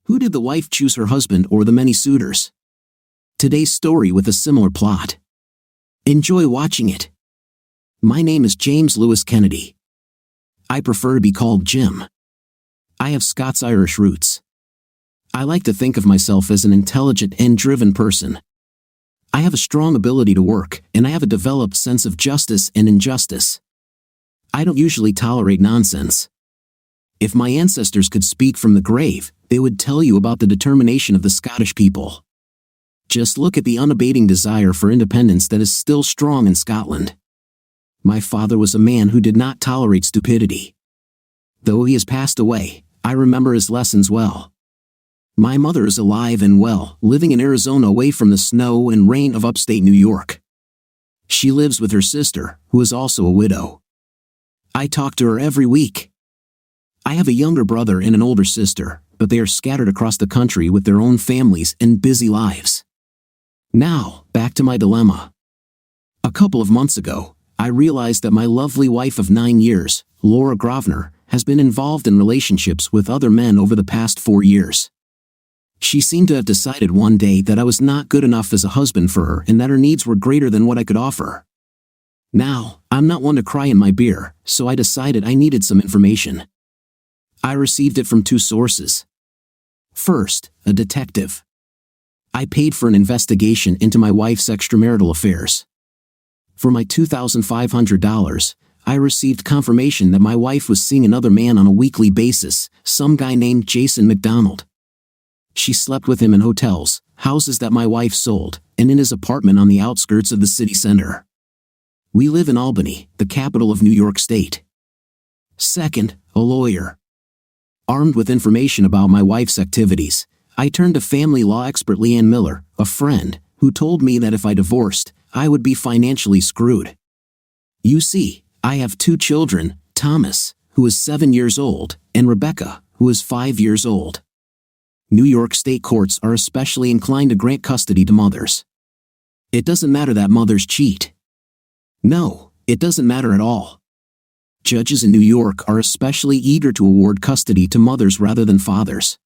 Who did the wife choose, her husband or the many suitors? Today's story with a similar plot. Enjoy watching it. My name is James Lewis Kennedy. I prefer to be called Jim. I have Scots-Irish roots. I like to think of myself as an intelligent and driven person. I have a strong ability to work, and I have a developed sense of justice and injustice. I don't usually tolerate nonsense. If my ancestors could speak from the grave, they would tell you about the determination of the Scottish people. Just look at the unabating desire for independence that is still strong in Scotland. My father was a man who did not tolerate stupidity. Though he has passed away, I remember his lessons well. My mother is alive and well, living in Arizona away from the snow and rain of upstate New York. She lives with her sister, who is also a widow. I talk to her every week. I have a younger brother and an older sister, but they are scattered across the country with their own families and busy lives. Now, back to my dilemma. A couple of months ago, I realized that my lovely wife of 9 years, Laura Grosvenor, has been involved in relationships with other men over the past 4 years. She seemed to have decided one day that I was not good enough as a husband for her and that her needs were greater than what I could offer. Now, I'm not one to cry in my beer, so I decided I needed some information. I received it from 2 sources. First, a detective. I paid for an investigation into my wife's extramarital affairs. For my $2,500, I received confirmation that my wife was seeing another man on a weekly basis, some guy named Jason McDonald. She slept with him in hotels, houses that my wife sold, and in his apartment on the outskirts of the city center. We live in Albany, the capital of New York State. Second, a lawyer. Armed with information about my wife's activities, I turned to family law expert Leanne Miller, a friend, who told me that if I divorced, I would be financially screwed. You see, I have 2 children, Thomas, who is 7 years old, and Rebecca, who is 5 years old. New York state courts are especially inclined to grant custody to mothers. It doesn't matter that mothers cheat. No, it doesn't matter at all. Judges in New York are especially eager to award custody to mothers rather than fathers.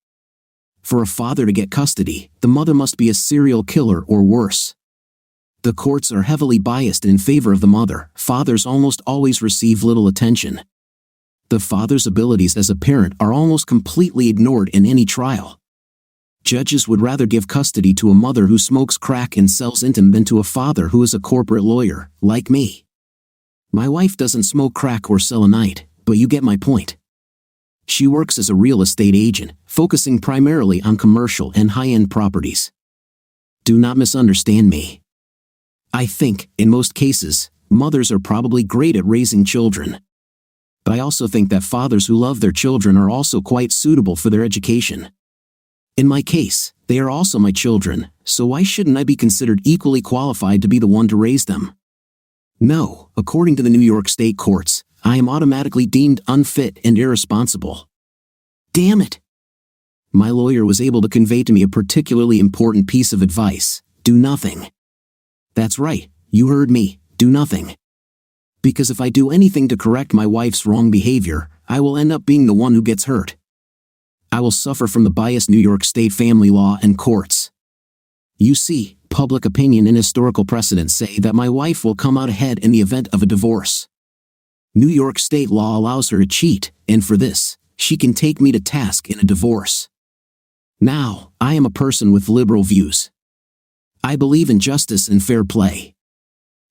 For a father to get custody, the mother must be a serial killer or worse. The courts are heavily biased in favor of the mother. Fathers almost always receive little attention. The father's abilities as a parent are almost completely ignored in any trial. Judges would rather give custody to a mother who smokes crack and sells Intim than to a father who is a corporate lawyer, like me. My wife doesn't smoke crack or sell a night, but you get my point. She works as a real estate agent, focusing primarily on commercial and high-end properties. Do not misunderstand me. I think, in most cases, mothers are probably great at raising children. But I also think that fathers who love their children are also quite suitable for their education. In my case, they are also my children, so why shouldn't I be considered equally qualified to be the one to raise them? No, according to the New York State courts, I am automatically deemed unfit and irresponsible. Damn it! My lawyer was able to convey to me a particularly important piece of advice: do nothing. That's right, you heard me, do nothing. Because if I do anything to correct my wife's wrong behavior, I will end up being the one who gets hurt. I will suffer from the biased New York State family law and courts. You see, public opinion and historical precedents say that my wife will come out ahead in the event of a divorce. New York State law allows her to cheat, and for this, she can take me to task in a divorce. Now, I am a person with liberal views. I believe in justice and fair play.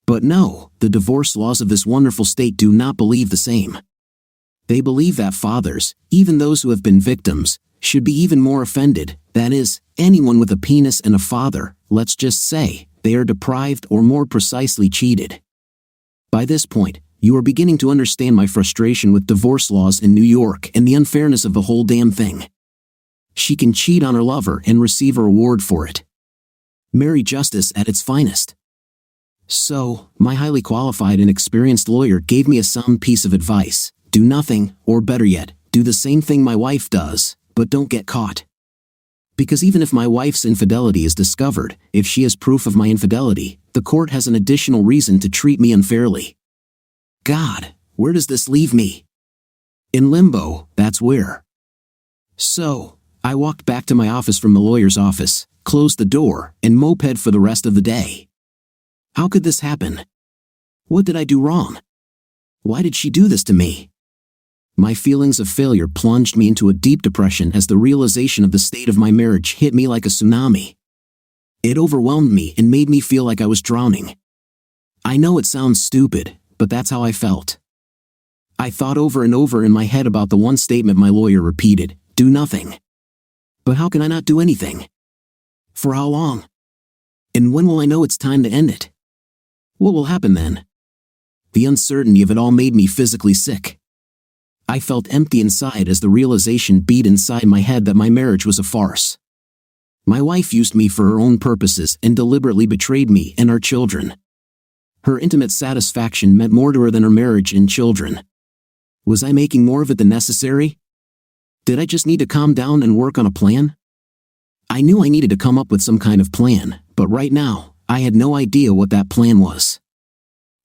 But no, the divorce laws of this wonderful state do not believe the same. They believe that fathers, even those who have been victims, should be even more offended. That is, anyone with a penis and a father, let's just say, they are deprived or more precisely cheated. By this point, you are beginning to understand my frustration with divorce laws in New York and the unfairness of the whole damn thing. She can cheat on her lover and receive a reward for it. Marry justice at its finest. So, my highly qualified and experienced lawyer gave me a sound piece of advice: do nothing, or better yet, do the same thing my wife does, but don't get caught. Because even if my wife's infidelity is discovered, if she has proof of my infidelity, the court has an additional reason to treat me unfairly. God, where does this leave me? In limbo, that's where. So, I walked back to my office from the lawyer's office, closed the door, and moped for the rest of the day. How could this happen? What did I do wrong? Why did she do this to me? My feelings of failure plunged me into a deep depression as the realization of the state of my marriage hit me like a tsunami. It overwhelmed me and made me feel like I was drowning. I know it sounds stupid, but that's how I felt. I thought over and over in my head about the one statement my lawyer repeated, do nothing. But how can I not do anything? For how long? And when will I know it's time to end it? What will happen then? The uncertainty of it all made me physically sick. I felt empty inside as the realization beat inside my head that my marriage was a farce. My wife used me for her own purposes and deliberately betrayed me and our children. Her intimate satisfaction meant more to her than her marriage and children. Was I making more of it than necessary? Did I just need to calm down and work on a plan? I knew I needed to come up with some kind of plan, but right now, I had no idea what that plan was.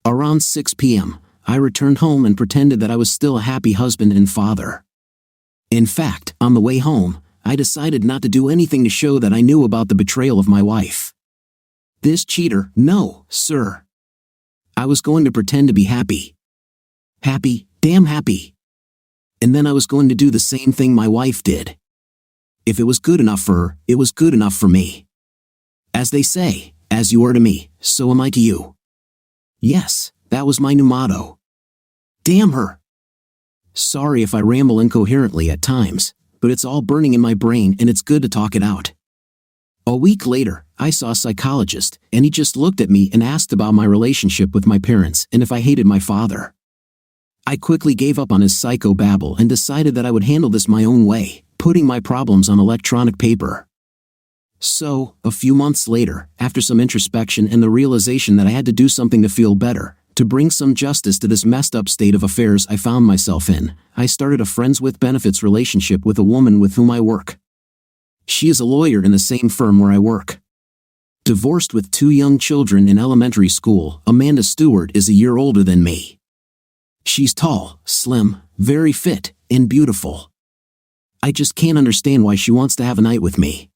Around 6 p.m., I returned home and pretended that I was still a happy husband and father. In fact, on the way home, I decided not to do anything to show that I knew about the betrayal of my wife. This cheater, no, sir. I was going to pretend to be happy. Happy, damn happy. And then I was going to do the same thing my wife did. If it was good enough for her, it was good enough for me. As they say, as you are to me, so am I to you. Yes, that was my new motto. Damn her. Sorry if I ramble incoherently at times, but it's all burning in my brain and it's good to talk it out. A week later, I saw a psychologist, and he just looked at me and asked about my relationship with my parents and if I hated my father. I quickly gave up on his psychobabble and decided that I would handle this my own way, putting my problems on electronic paper. So, a few months later, after some introspection and the realization that I had to do something to feel better, to bring some justice to this messed up state of affairs I found myself in, I started a friends with benefits relationship with a woman with whom I work. She is a lawyer in the same firm where I work. Divorced with 2 young children in elementary school, Amanda Stewart is a year older than me. She's tall, slim, very fit, and beautiful. I just can't understand why she wants to have a night with me.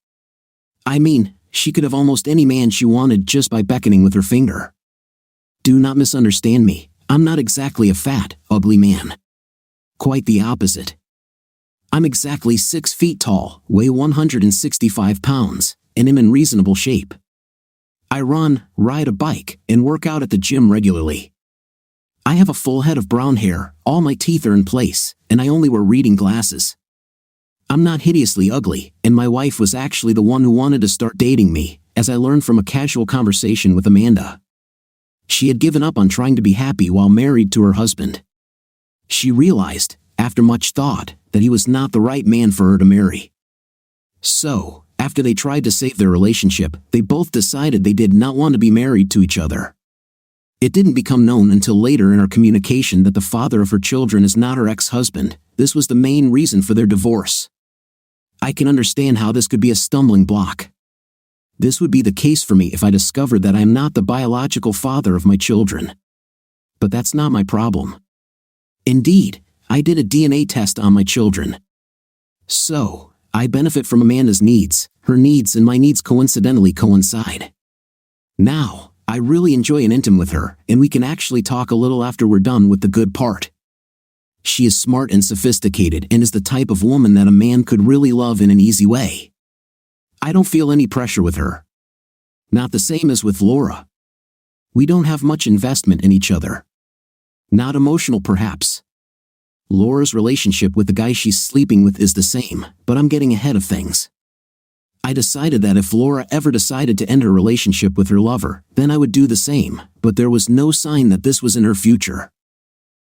I mean, she could have almost any man she wanted just by beckoning with her finger. Do not misunderstand me, I'm not exactly a fat, ugly man. Quite the opposite. I'm exactly 6 feet tall, weigh 165 pounds, and am in reasonable shape. I run, ride a bike, and work out at the gym regularly. I have a full head of brown hair, all my teeth are in place, and I only wear reading glasses. I'm not hideously ugly, and my wife was actually the one who wanted to start dating me, as I learned from a casual conversation with Amanda. She had given up on trying to be happy while married to her husband. She realized, after much thought, that he was not the right man for her to marry. So, after they tried to save their relationship, they both decided they did not want to be married to each other. It didn't become known until later in our communication that the father of her children is not her ex-husband. This was the main reason for their divorce. I can understand how this could be a stumbling block. This would be the case for me if I discovered that I am not the biological father of my children. But that's not my problem. Indeed, I did a DNA test on my children. So, I benefit from Amanda's needs, her needs and my needs coincidentally coincide. Now, I really enjoy and intimate with her, and we can actually talk a little after we're done with the good part. She is smart and sophisticated and is the type of woman that a man could really love in an easy way. I don't feel any pressure with her. Not the same as with Laura. We don't have much investment in each other. Not emotional perhaps. Laura's relationship with the guy she's sleeping with is the same, but I'm getting ahead of things. I decided that if Laura ever decided to end her relationship with her lover, then I would do the same, but there was no sign that this was in her future.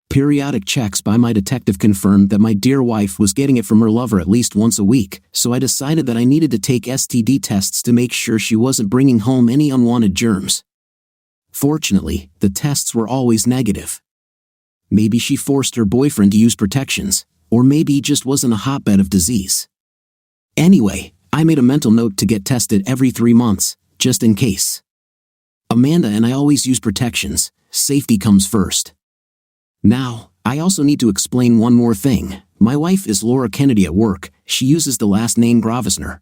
Periodic checks by my detective confirmed that my dear wife was getting it from her lover at least once a week, so I decided that I needed to take STD tests to make sure she wasn't bringing home any unwanted germs. Fortunately, the tests were always negative. Maybe she forced her boyfriend to use protections, or maybe he just wasn't a hotbed of disease. Anyway, I made a mental note to get tested every 3 months, just in case. Amanda and I always use protections, safety comes first. Now, I also need to explain one more thing. My wife is Laura Kennedy at work. She uses the last name Gravesner.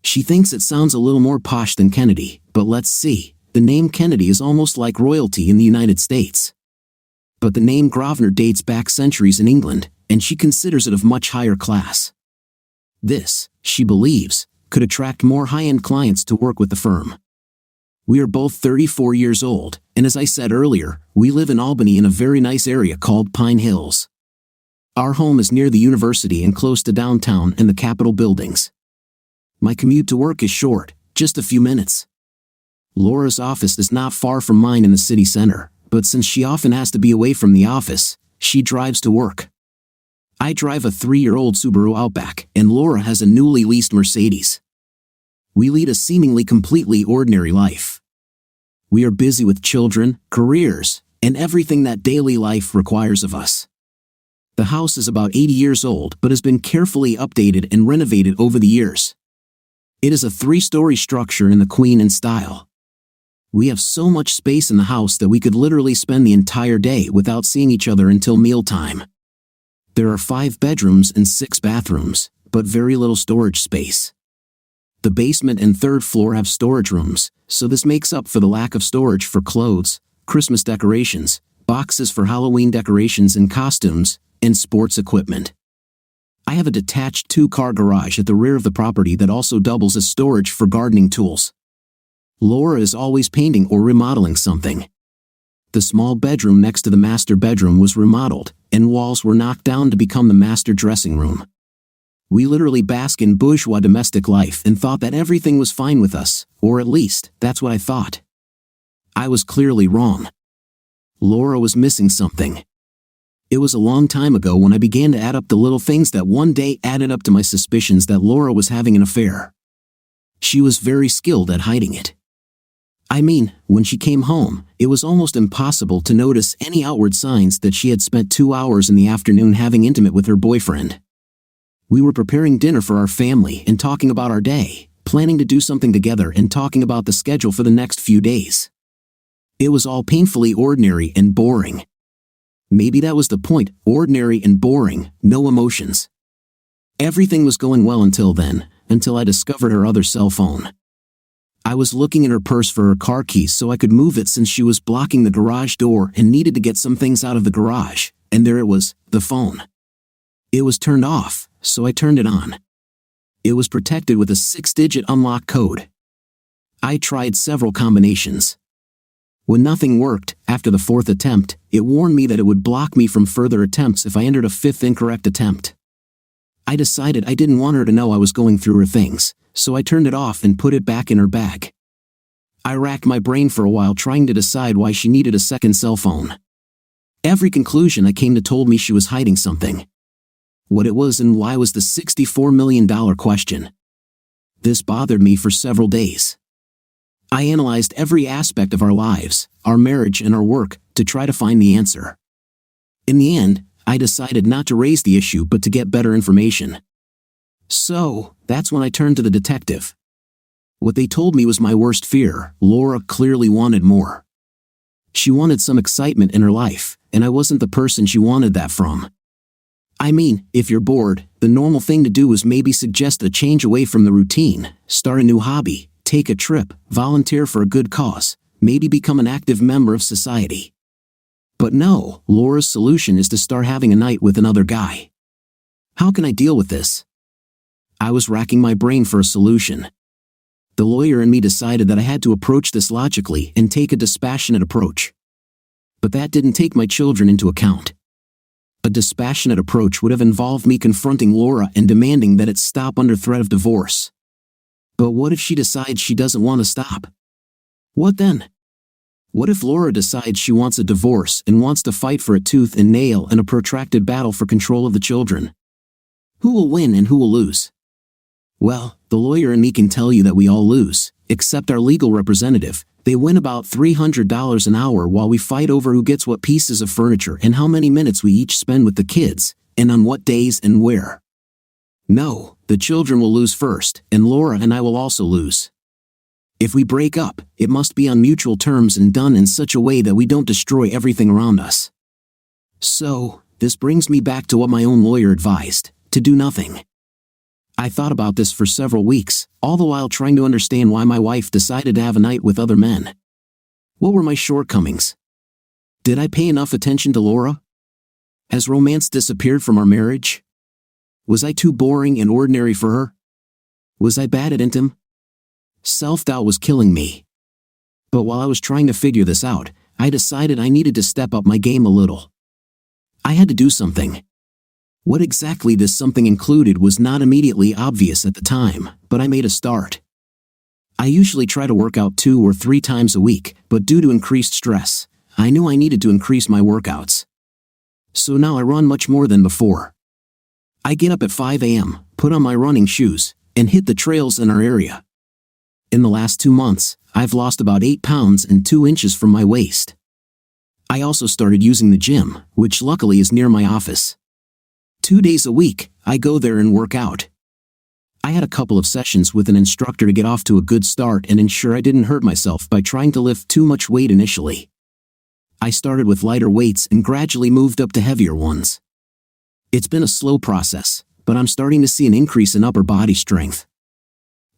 She thinks it sounds a little more posh than Kennedy, but let's see. The name Kennedy is almost like royalty in the United States. But the name Grosvenor dates back centuries in England, and she considers it of much higher class. This, she believes, could attract more high-end clients to work with the firm. We are both 34 years old, and as I said earlier, we live in Albany in a very nice area called Pine Hills. Our home is near the university and close to downtown and the Capitol buildings. My commute to work is short, just a few minutes. Laura's office is not far from mine in the city center, but since she often has to be away from the office, she drives to work. I drive a 3-year-old Subaru Outback, and Laura has a newly leased Mercedes. We lead a seemingly completely ordinary life. We are busy with children, careers, and everything that daily life requires of us. The house is about 80 years old but has been carefully updated and renovated over the years. It is a 3-story structure in the Queen Anne style. We have so much space in the house that we could literally spend the entire day without seeing each other until mealtime. There are 5 bedrooms and 6 bathrooms, but very little storage space. The basement and 3rd floor have storage rooms, so this makes up for the lack of storage for clothes, Christmas decorations, boxes for Halloween decorations and costumes, and sports equipment. I have a detached 2-car garage at the rear of the property that also doubles as storage for gardening tools. Laura is always painting or remodeling something. The small bedroom next to the master bedroom was remodeled, and walls were knocked down to become the master dressing room. We literally bask in bourgeois domestic life and thought that everything was fine with us, or at least, that's what I thought. I was clearly wrong. Laura was missing something. It was a long time ago when I began to add up the little things that one day added up to my suspicions that Laura was having an affair. She was very skilled at hiding it. I mean, when she came home, it was almost impossible to notice any outward signs that she had spent 2 hours in the afternoon having intimate with her boyfriend. We were preparing dinner for our family and talking about our day, planning to do something together and talking about the schedule for the next few days. It was all painfully ordinary and boring. Maybe that was the point, ordinary and boring, no emotions. Everything was going well until then, until I discovered her other cell phone. I was looking in her purse for her car keys so I could move it since she was blocking the garage door and needed to get some things out of the garage, and there it was, the phone. It was turned off, so I turned it on. It was protected with a 6-digit unlock code. I tried several combinations. When nothing worked, after the 4th attempt, it warned me that it would block me from further attempts if I entered a 5th incorrect attempt. I decided I didn't want her to know I was going through her things, so I turned it off and put it back in her bag. I racked my brain for a while trying to decide why she needed a second cell phone. Every conclusion I came to told me she was hiding something. What it was and why was the $64 million question. This bothered me for several days. I analyzed every aspect of our lives, our marriage and our work, to try to find the answer. In the end, I decided not to raise the issue but to get better information. So, that's when I turned to the detective. What they told me was my worst fear. Laura clearly wanted more. She wanted some excitement in her life, and I wasn't the person she wanted that from. I mean, if you're bored, the normal thing to do is maybe suggest a change away from the routine, start a new hobby, take a trip, volunteer for a good cause, maybe become an active member of society. But no, Laura's solution is to start having a night with another guy. How can I deal with this? I was racking my brain for a solution. The lawyer in me decided that I had to approach this logically and take a dispassionate approach. But that didn't take my children into account. A dispassionate approach would have involved me confronting Laura and demanding that it stop under threat of divorce. But what if she decides she doesn't want to stop? What then? What if Laura decides she wants a divorce and wants to fight for it tooth and nail in a protracted battle for control of the children? Who will win and who will lose? Well, the lawyer in me can tell you that we all lose, except our legal representative. They win about $300 an hour while we fight over who gets what pieces of furniture and how many minutes we each spend with the kids, and on what days and where. No, the children will lose first, and Laura and I will also lose. If we break up, it must be on mutual terms and done in such a way that we don't destroy everything around us. So, This brings me back to what my own lawyer advised, to do nothing. I thought about this for several weeks, all the while trying to understand why my wife decided to have a night with other men. What were my shortcomings? Did I pay enough attention to Laura? Has romance disappeared from our marriage? Was I too boring and ordinary for her? Was I bad at intim? Self-doubt was killing me. But while I was trying to figure this out, I decided I needed to step up my game a little. I had to do something. What exactly this something included was not immediately obvious at the time, but I made a start. I usually try to work out 2 or 3 times a week, but due to increased stress, I knew I needed to increase my workouts. So now I run much more than before. I get up at 5 a.m., put on my running shoes, and hit the trails in our area. In the last 2 months, I've lost about 8 pounds and 2 inches from my waist. I also started using the gym, which luckily is near my office. 2 days a week, I go there and work out. I had a couple of sessions with an instructor to get off to a good start and ensure I didn't hurt myself by trying to lift too much weight initially. I started with lighter weights and gradually moved up to heavier ones. It's been a slow process, but I'm starting to see an increase in upper body strength.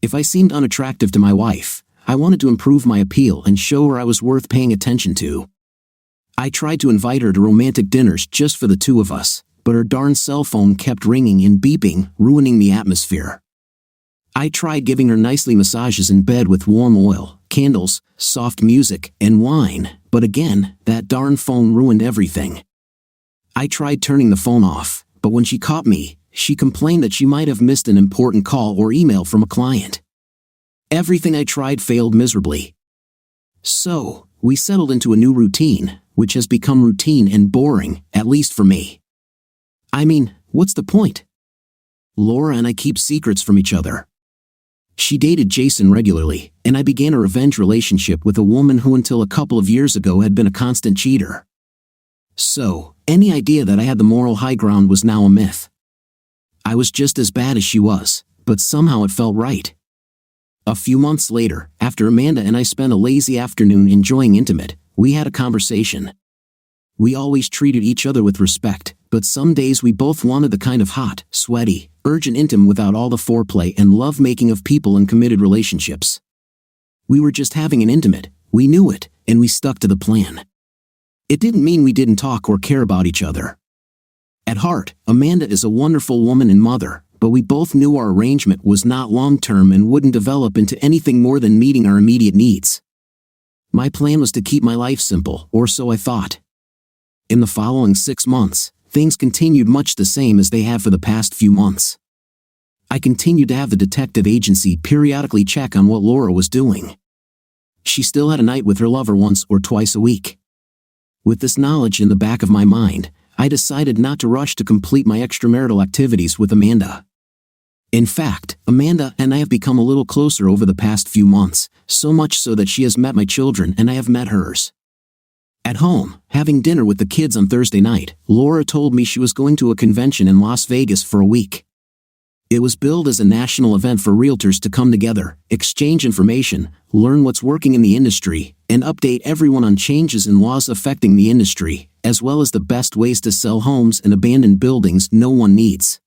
If I seemed unattractive to my wife, I wanted to improve my appeal and show her I was worth paying attention to. I tried to invite her to romantic dinners just for the 2 of us, but her darn cell phone kept ringing and beeping, ruining the atmosphere. I tried giving her nicely massages in bed with warm oil, candles, soft music, and wine, but again, that darn phone ruined everything. I tried turning the phone off, but when she caught me, she complained that she might have missed an important call or email from a client. Everything I tried failed miserably. So, we settled into a new routine, which has become routine and boring, at least for me. I mean, what's the point? Laura and I keep secrets from each other. She dated Jason regularly, and I began a revenge relationship with a woman who until a couple of years ago had been a constant cheater. So, any idea that I had the moral high ground was now a myth. I was just as bad as she was, but somehow it felt right. A few months later, after Amanda and I spent a lazy afternoon enjoying intimate, we had a conversation. We always treated each other with respect, but some days we both wanted the kind of hot, sweaty, urgent intim without all the foreplay and love-making of people in committed relationships. We were just having an intimate, we knew it, and we stuck to the plan. It didn't mean we didn't talk or care about each other. At heart, Amanda is a wonderful woman and mother, but we both knew our arrangement was not long-term and wouldn't develop into anything more than meeting our immediate needs. My plan was to keep my life simple, or so I thought. In the following 6 months, things continued much the same as they have for the past few months. I continued to have the detective agency periodically check on what Laura was doing. She still had a night with her lover once or twice a week. With this knowledge in the back of my mind, I decided not to rush to complete my extramarital activities with Amanda. In fact, Amanda and I have become a little closer over the past few months, so much so that she has met my children and I have met hers. At home, having dinner with the kids on Thursday night, Laura told me she was going to a convention in Las Vegas for a week. It was billed as a national event for realtors to come together, exchange information, learn what's working in the industry, and update everyone on changes in laws affecting the industry, as well as the best ways to sell homes and abandoned buildings no one needs.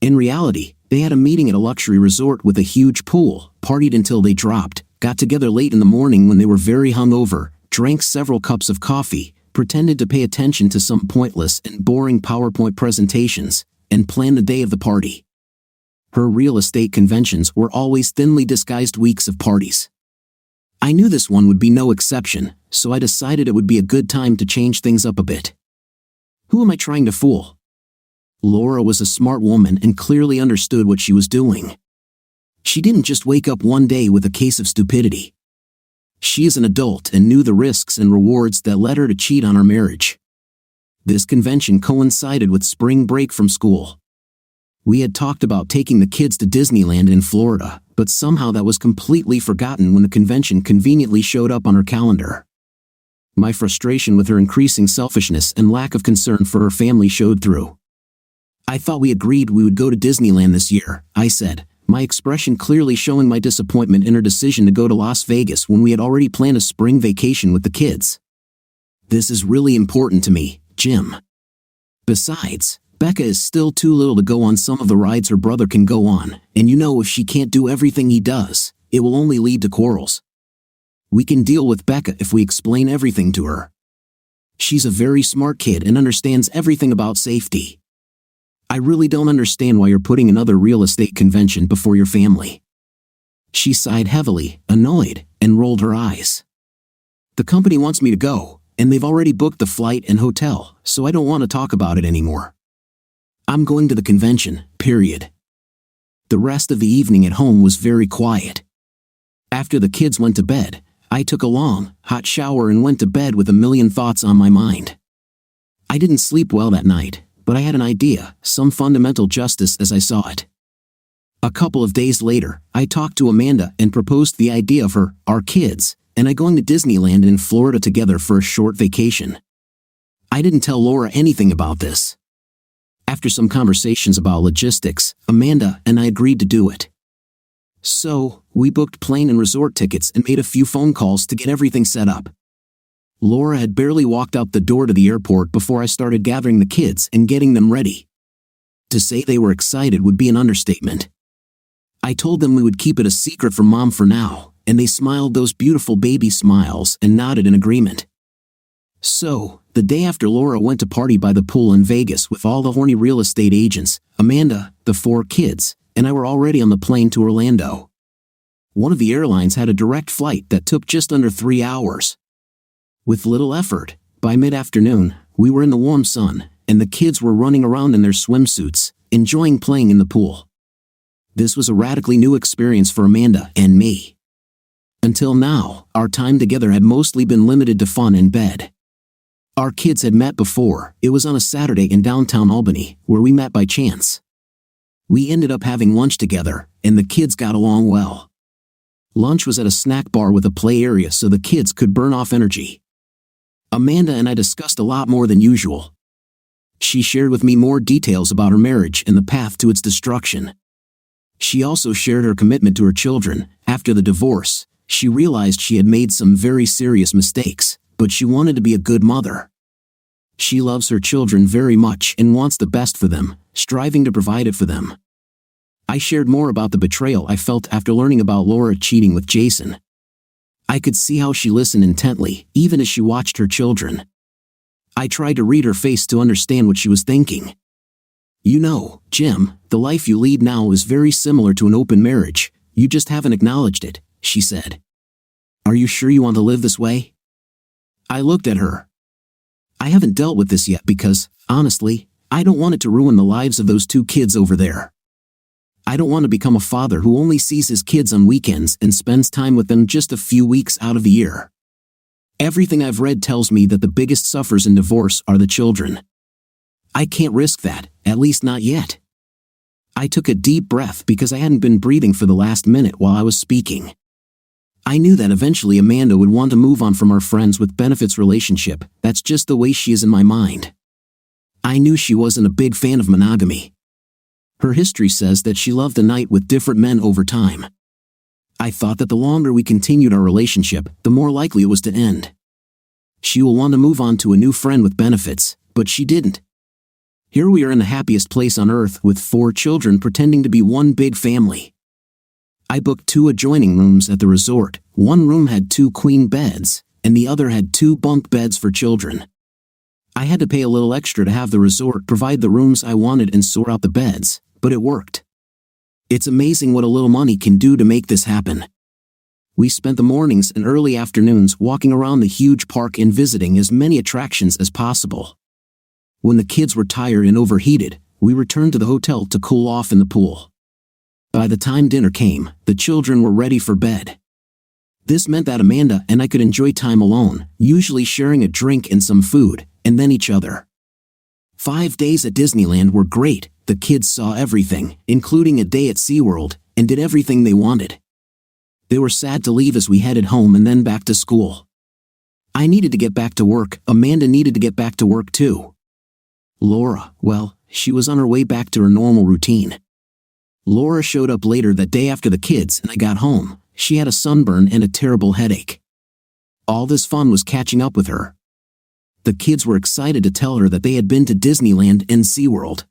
In reality, they had a meeting at a luxury resort with a huge pool, partied until they dropped, got together late in the morning when they were very hungover, drank several cups of coffee, pretended to pay attention to some pointless and boring PowerPoint presentations, and planned the day of the party. Her real estate conventions were always thinly disguised weeks of parties. I knew this one would be no exception, so I decided it would be a good time to change things up a bit. Who am I trying to fool? Laura was a smart woman and clearly understood what she was doing. She didn't just wake up one day with a case of stupidity. She is an adult and knew the risks and rewards that led her to cheat on our marriage. This convention coincided with spring break from school. We had talked about taking the kids to Disneyland in Florida, but somehow that was completely forgotten when the convention conveniently showed up on her calendar. My frustration with her increasing selfishness and lack of concern for her family showed through. I thought we agreed we would go to Disneyland this year, I said, my expression clearly showing my disappointment in her decision to go to Las Vegas when we had already planned a spring vacation with the kids. This is really important to me, Jim. Besides, Becca is still too little to go on some of the rides her brother can go on, and if she can't do everything he does, it will only lead to quarrels. We can deal with Becca if we explain everything to her. She's a very smart kid and understands everything about safety. I really don't understand why you're putting another real estate convention before your family." She sighed heavily, annoyed, and rolled her eyes. "The company wants me to go, and they've already booked the flight and hotel, so I don't want to talk about it anymore. I'm going to the convention, period." The rest of the evening at home was very quiet. After the kids went to bed, I took a long, hot shower and went to bed with a million thoughts on my mind. I didn't sleep well that night, but I had an idea, some fundamental justice as I saw it. A couple of days later, I talked to Amanda and proposed the idea of our kids, and I going to Disneyland in Florida together for a short vacation. I didn't tell Laura anything about this. After some conversations about logistics, Amanda and I agreed to do it. So, we booked plane and resort tickets and made a few phone calls to get everything set up. Laura had barely walked out the door to the airport before I started gathering the kids and getting them ready. To say they were excited would be an understatement. I told them we would keep it a secret from Mom for now, and they smiled those beautiful baby smiles and nodded in agreement. So, the day after Laura went to party by the pool in Vegas with all the horny real estate agents, Amanda, the 4 kids, and I were already on the plane to Orlando. One of the airlines had a direct flight that took just under 3 hours. With little effort, by mid-afternoon, we were in the warm sun, and the kids were running around in their swimsuits, enjoying playing in the pool. This was a radically new experience for Amanda and me. Until now, our time together had mostly been limited to fun in bed. Our kids had met before. It was on a Saturday in downtown Albany, where we met by chance. We ended up having lunch together, and the kids got along well. Lunch was at a snack bar with a play area so the kids could burn off energy. Amanda and I discussed a lot more than usual. She shared with me more details about her marriage and the path to its destruction. She also shared her commitment to her children. After the divorce, she realized she had made some very serious mistakes, but she wanted to be a good mother. She loves her children very much and wants the best for them, striving to provide it for them. I shared more about the betrayal I felt after learning about Laura cheating with Jason. I could see how she listened intently, even as she watched her children. I tried to read her face to understand what she was thinking. "Jim, the life you lead now is very similar to an open marriage. You just haven't acknowledged it," she said. "Are you sure you want to live this way?" I looked at her. "I haven't dealt with this yet because, honestly, I don't want it to ruin the lives of those 2 kids over there. I don't want to become a father who only sees his kids on weekends and spends time with them just a few weeks out of the year. Everything I've read tells me that the biggest sufferers in divorce are the children. I can't risk that, at least not yet." I took a deep breath because I hadn't been breathing for the last minute while I was speaking. I knew that eventually Amanda would want to move on from our friends with benefits relationship. That's just the way she is in my mind. I knew she wasn't a big fan of monogamy. Her history says that she loved the night with different men over time. I thought that the longer we continued our relationship, the more likely it was to end. She will want to move on to a new friend with benefits, but she didn't. Here we are in the happiest place on earth with 4 children pretending to be one big family. I booked 2 adjoining rooms at the resort. One room had 2 queen beds, and the other had 2 bunk beds for children. I had to pay a little extra to have the resort provide the rooms I wanted and sort out the beds, but it worked. It's amazing what a little money can do to make this happen. We spent the mornings and early afternoons walking around the huge park and visiting as many attractions as possible. When the kids were tired and overheated, we returned to the hotel to cool off in the pool. By the time dinner came, the children were ready for bed. This meant that Amanda and I could enjoy time alone, usually sharing a drink and some food, and then each other. 5 days at Disneyland were great. The kids saw everything, including a day at SeaWorld, and did everything they wanted. They were sad to leave as we headed home and then back to school. I needed to get back to work. Amanda needed to get back to work too. Laura, well, she was on her way back to her normal routine. Laura showed up later that day after the kids and I got home. She had a sunburn and a terrible headache. All this fun was catching up with her. The kids were excited to tell her that they had been to Disneyland and SeaWorld.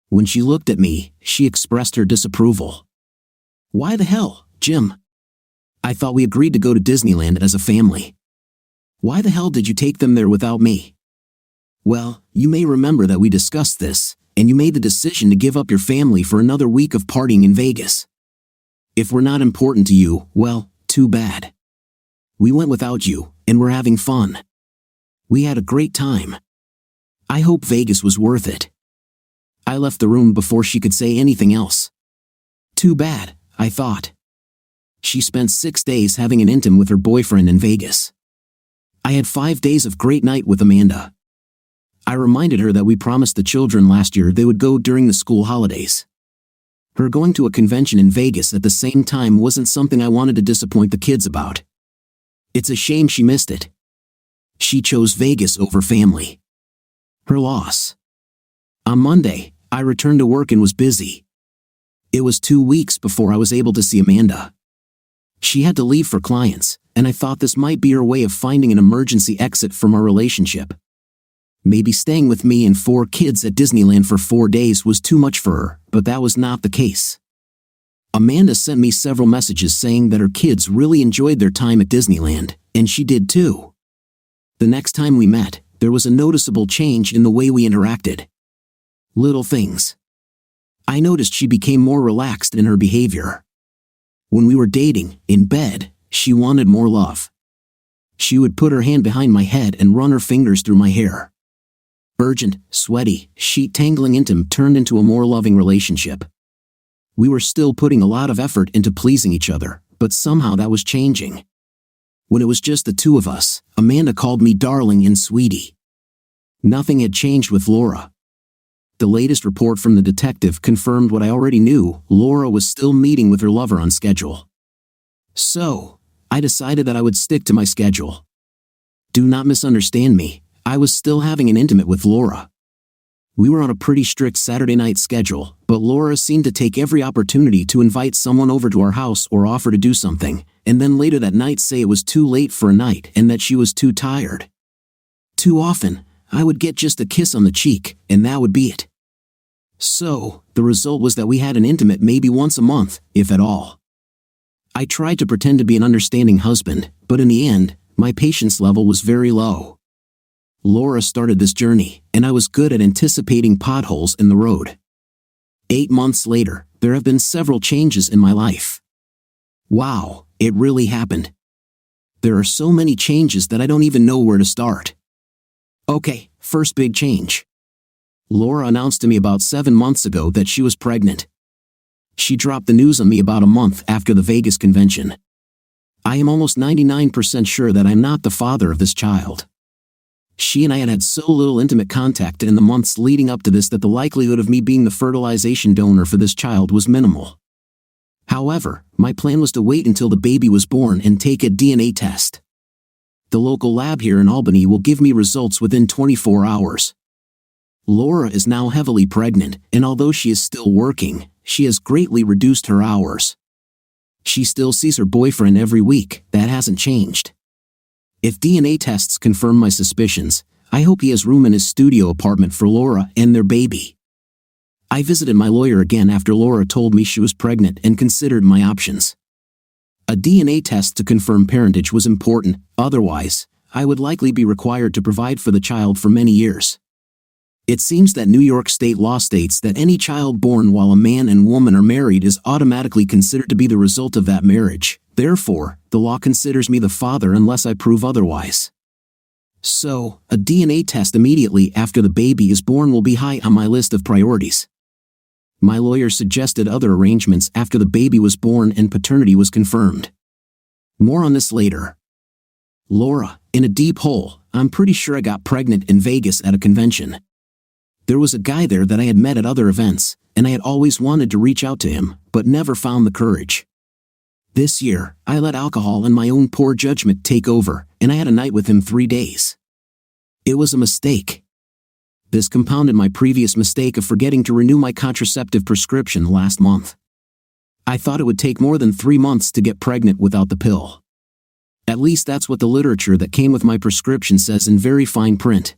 When she looked at me, she expressed her disapproval. "Why the hell, Jim? I thought we agreed to go to Disneyland as a family. Why the hell did you take them there without me?" "Well, you may remember that we discussed this, and you made the decision to give up your family for another week of partying in Vegas. If we're not important to you, well, too bad. We went without you, and we're having fun. We had a great time. I hope Vegas was worth it." I left the room before she could say anything else. Too bad, I thought. She spent 6 days having an intim with her boyfriend in Vegas. I had 5 days of great night with Amanda. I reminded her that we promised the children last year they would go during the school holidays. Her going to a convention in Vegas at the same time wasn't something I wanted to disappoint the kids about. It's a shame she missed it. She chose Vegas over family. Her loss. On Monday, I returned to work and was busy. It was 2 weeks before I was able to see Amanda. She had to leave for clients, and I thought this might be her way of finding an emergency exit from our relationship. Maybe staying with me and 4 kids at Disneyland for 4 days was too much for her, but that was not the case. Amanda sent me several messages saying that her kids really enjoyed their time at Disneyland, and she did too. The next time we met, there was a noticeable change in the way we interacted. Little things. I noticed she became more relaxed in her behavior. When we were dating, in bed, she wanted more love. She would put her hand behind my head and run her fingers through my hair. Urgent, sweaty, sheet-tangling intim turned into a more loving relationship. We were still putting a lot of effort into pleasing each other, but somehow that was changing. When it was just the two of us, Amanda called me darling and sweetie. Nothing had changed with Laura. The latest report from the detective confirmed what I already knew: Laura was still meeting with her lover on schedule. So, I decided that I would stick to my schedule. Do not misunderstand me, I was still having an intimate with Laura. We were on a pretty strict Saturday night schedule, but Laura seemed to take every opportunity to invite someone over to our house or offer to do something, and then later that night say it was too late for a night and that she was too tired. Too often, I would get just a kiss on the cheek, and that would be it. So, the result was that we had an intimate maybe once a month, if at all. I tried to pretend to be an understanding husband, but in the end, my patience level was very low. Laura started this journey, and I was good at anticipating potholes in the road. 8 months later, there have been several changes in my life. Wow, it really happened. There are so many changes that I don't even know where to start. Okay, first big change. Laura announced to me about 7 months ago that she was pregnant. She dropped the news on me about a month after the Vegas convention. I am almost 99% sure that I'm not the father of this child. She and I had so little intimate contact in the months leading up to this that the likelihood of me being the fertilization donor for this child was minimal. However, my plan was to wait until the baby was born and take a DNA test. The local lab here in Albany will give me results within 24 hours. Laura is now heavily pregnant, and although she is still working, she has greatly reduced her hours. She still sees her boyfriend every week, that hasn't changed. If DNA tests confirm my suspicions, I hope he has room in his studio apartment for Laura and their baby. I visited my lawyer again after Laura told me she was pregnant and considered my options. A DNA test to confirm parentage was important, otherwise, I would likely be required to provide for the child for many years. It seems that New York state law states that any child born while a man and woman are married is automatically considered to be the result of that marriage. Therefore, the law considers me the father unless I prove otherwise. So, a DNA test immediately after the baby is born will be high on my list of priorities. My lawyer suggested other arrangements after the baby was born and paternity was confirmed. More on this later. Laura, in a deep hole, I'm pretty sure I got pregnant in Vegas at a convention. There was a guy there that I had met at other events, and I had always wanted to reach out to him, but never found the courage. This year, I let alcohol and my own poor judgment take over, and I had a night with him 3 days. It was a mistake. This compounded my previous mistake of forgetting to renew my contraceptive prescription last month. I thought it would take more than 3 months to get pregnant without the pill. At least that's what the literature that came with my prescription says in very fine print.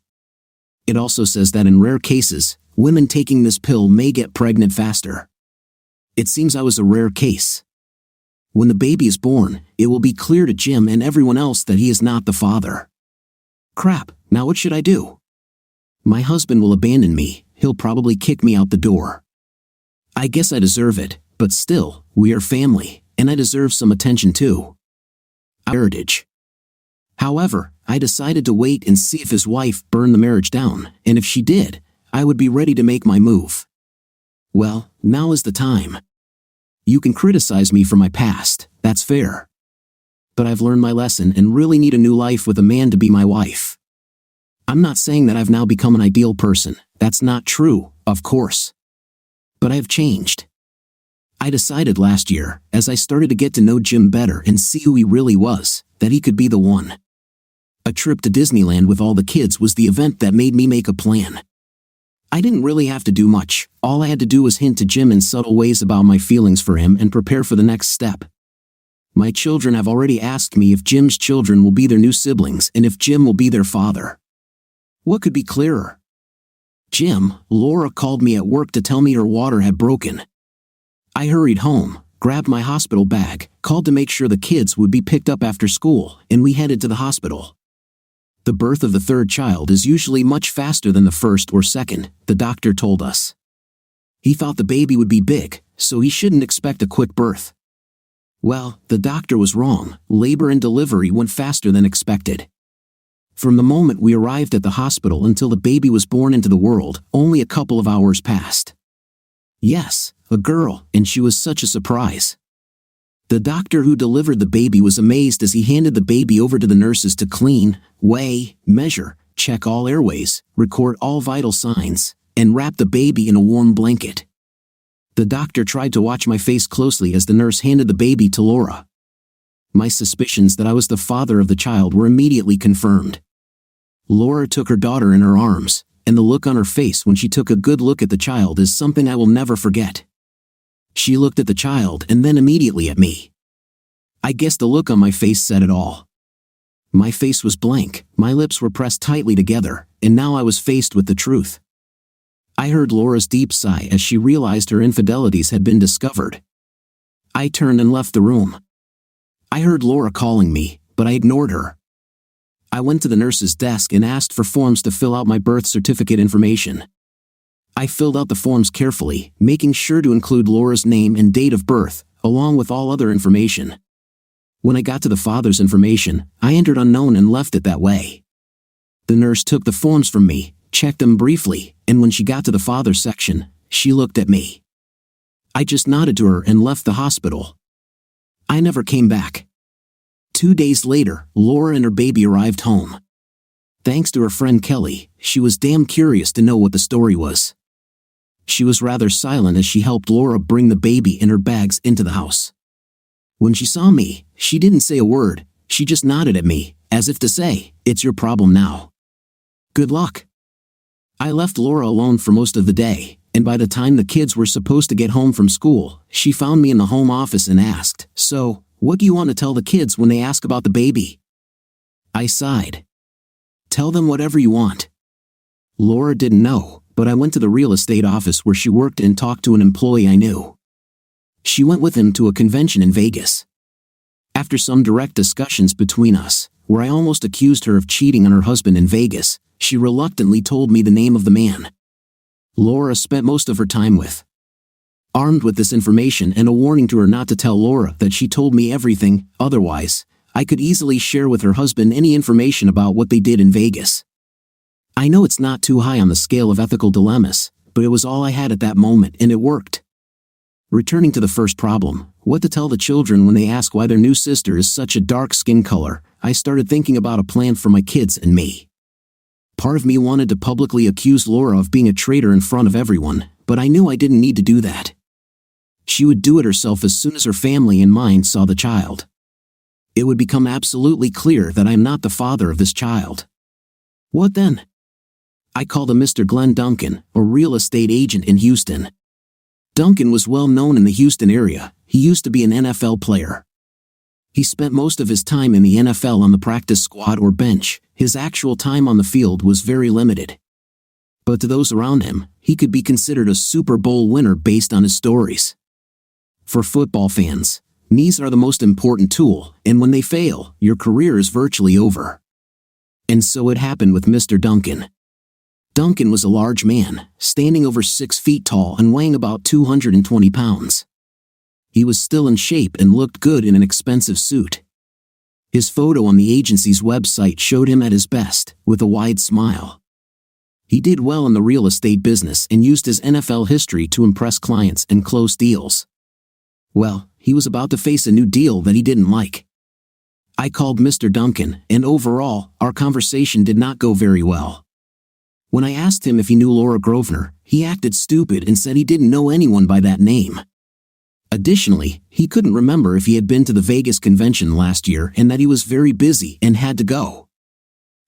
It also says that in rare cases, women taking this pill may get pregnant faster. It seems I was a rare case. When the baby is born, it will be clear to Jim and everyone else that he is not the father. Crap, now what should I do? My husband will abandon me, he'll probably kick me out the door. I guess I deserve it, but still, we are family, and I deserve some attention too. Heritage. However, I decided to wait and see if his wife burned the marriage down, and if she did, I would be ready to make my move. Well, now is the time. You can criticize me for my past, that's fair. But I've learned my lesson and really need a new life with a man to be my wife. I'm not saying that I've now become an ideal person, that's not true, of course. But I have changed. I decided last year, as I started to get to know Jim better and see who he really was, that he could be the one. A trip to Disneyland with all the kids was the event that made me make a plan. I didn't really have to do much, all I had to do was hint to Jim in subtle ways about my feelings for him and prepare for the next step. My children have already asked me if Jim's children will be their new siblings and if Jim will be their father. What could be clearer? Jim, Laura called me at work to tell me her water had broken. I hurried home, grabbed my hospital bag, called to make sure the kids would be picked up after school, and we headed to the hospital. The birth of the third child is usually much faster than the first or second, the doctor told us. He thought the baby would be big, so he shouldn't expect a quick birth. Well, the doctor was wrong, labor and delivery went faster than expected. From the moment we arrived at the hospital until the baby was born into the world, only a couple of hours passed. Yes, a girl, and she was such a surprise. The doctor who delivered the baby was amazed as he handed the baby over to the nurses to clean, weigh, measure, check all airways, record all vital signs, and wrap the baby in a warm blanket. The doctor tried to watch my face closely as the nurse handed the baby to Laura. My suspicions that I was the father of the child were immediately confirmed. Laura took her daughter in her arms, and the look on her face when she took a good look at the child is something I will never forget. She looked at the child and then immediately at me. I guess the look on my face said it all. My face was blank, my lips were pressed tightly together, and now I was faced with the truth. I heard Laura's deep sigh as she realized her infidelities had been discovered. I turned and left the room. I heard Laura calling me, but I ignored her. I went to the nurse's desk and asked for forms to fill out my birth certificate information. I filled out the forms carefully, making sure to include Laura's name and date of birth, along with all other information. When I got to the father's information, I entered unknown and left it that way. The nurse took the forms from me, checked them briefly, and when she got to the father section, she looked at me. I just nodded to her and left the hospital. I never came back. 2 days later, Laura and her baby arrived home. Thanks to her friend Kelly, she was damn curious to know what the story was. She was rather silent as she helped Laura bring the baby and her bags into the house. When she saw me, she didn't say a word, she just nodded at me, as if to say, "It's your problem now. Good luck." I left Laura alone for most of the day, and by the time the kids were supposed to get home from school, she found me in the home office and asked, "So, what do you want to tell the kids when they ask about the baby?" I sighed. "Tell them whatever you want." Laura didn't know, but I went to the real estate office where she worked and talked to an employee I knew. She went with him to a convention in Vegas. After some direct discussions between us, where I almost accused her of cheating on her husband in Vegas, she reluctantly told me the name of the man Laura spent most of her time with. Armed with this information and a warning to her not to tell Laura that she told me everything, otherwise, I could easily share with her husband any information about what they did in Vegas. I know it's not too high on the scale of ethical dilemmas, but it was all I had at that moment and it worked. Returning to the first problem, what to tell the children when they ask why their new sister is such a dark skin color, I started thinking about a plan for my kids and me. Part of me wanted to publicly accuse Laura of being a traitor in front of everyone, but I knew I didn't need to do that. She would do it herself as soon as her family and mine saw the child. It would become absolutely clear that I am not the father of this child. What then? I called a Mr. Glenn Duncan, a real estate agent in Houston. Duncan was well known in the Houston area, he used to be an NFL player. He spent most of his time in the NFL on the practice squad or bench. His actual time on the field was very limited. But to those around him, he could be considered a Super Bowl winner based on his stories. For football fans, knees are the most important tool, and when they fail, your career is virtually over. And so it happened with Mr. Duncan. Duncan was a large man, standing over 6 feet tall and weighing about 220 pounds. He was still in shape and looked good in an expensive suit. His photo on the agency's website showed him at his best, with a wide smile. He did well in the real estate business and used his NFL history to impress clients and close deals. Well, he was about to face a new deal that he didn't like. I called Mr. Duncan, and overall, our conversation did not go very well. When I asked him if he knew Laura Grosvenor, he acted stupid and said he didn't know anyone by that name. Additionally, he couldn't remember if he had been to the Vegas convention last year and that he was very busy and had to go.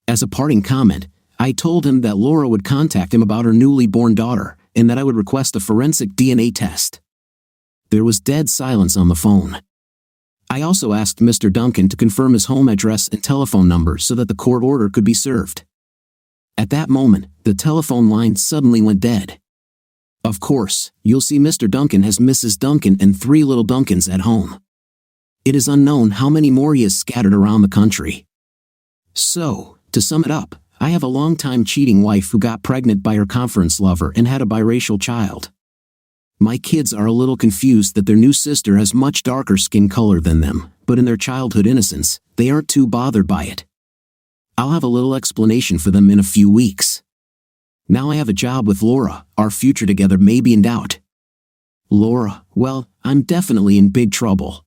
As a parting comment, I told him that Laura would contact him about her newly born daughter and that I would request a forensic DNA test. There was dead silence on the phone. I also asked Mr. Duncan to confirm his home address and telephone number so that the court order could be served. At that moment, the telephone line suddenly went dead. Of course, you'll see Mr. Duncan has Mrs. Duncan and 3 little Duncans at home. It is unknown how many more he has scattered around the country. So, to sum it up, I have a long-time cheating wife who got pregnant by her conference lover and had a biracial child. My kids are a little confused that their new sister has much darker skin color than them, but in their childhood innocence, they aren't too bothered by it. I'll have a little explanation for them in a few weeks. Now I have a job with Laura, our future together may be in doubt. Laura, well, I'm definitely in big trouble.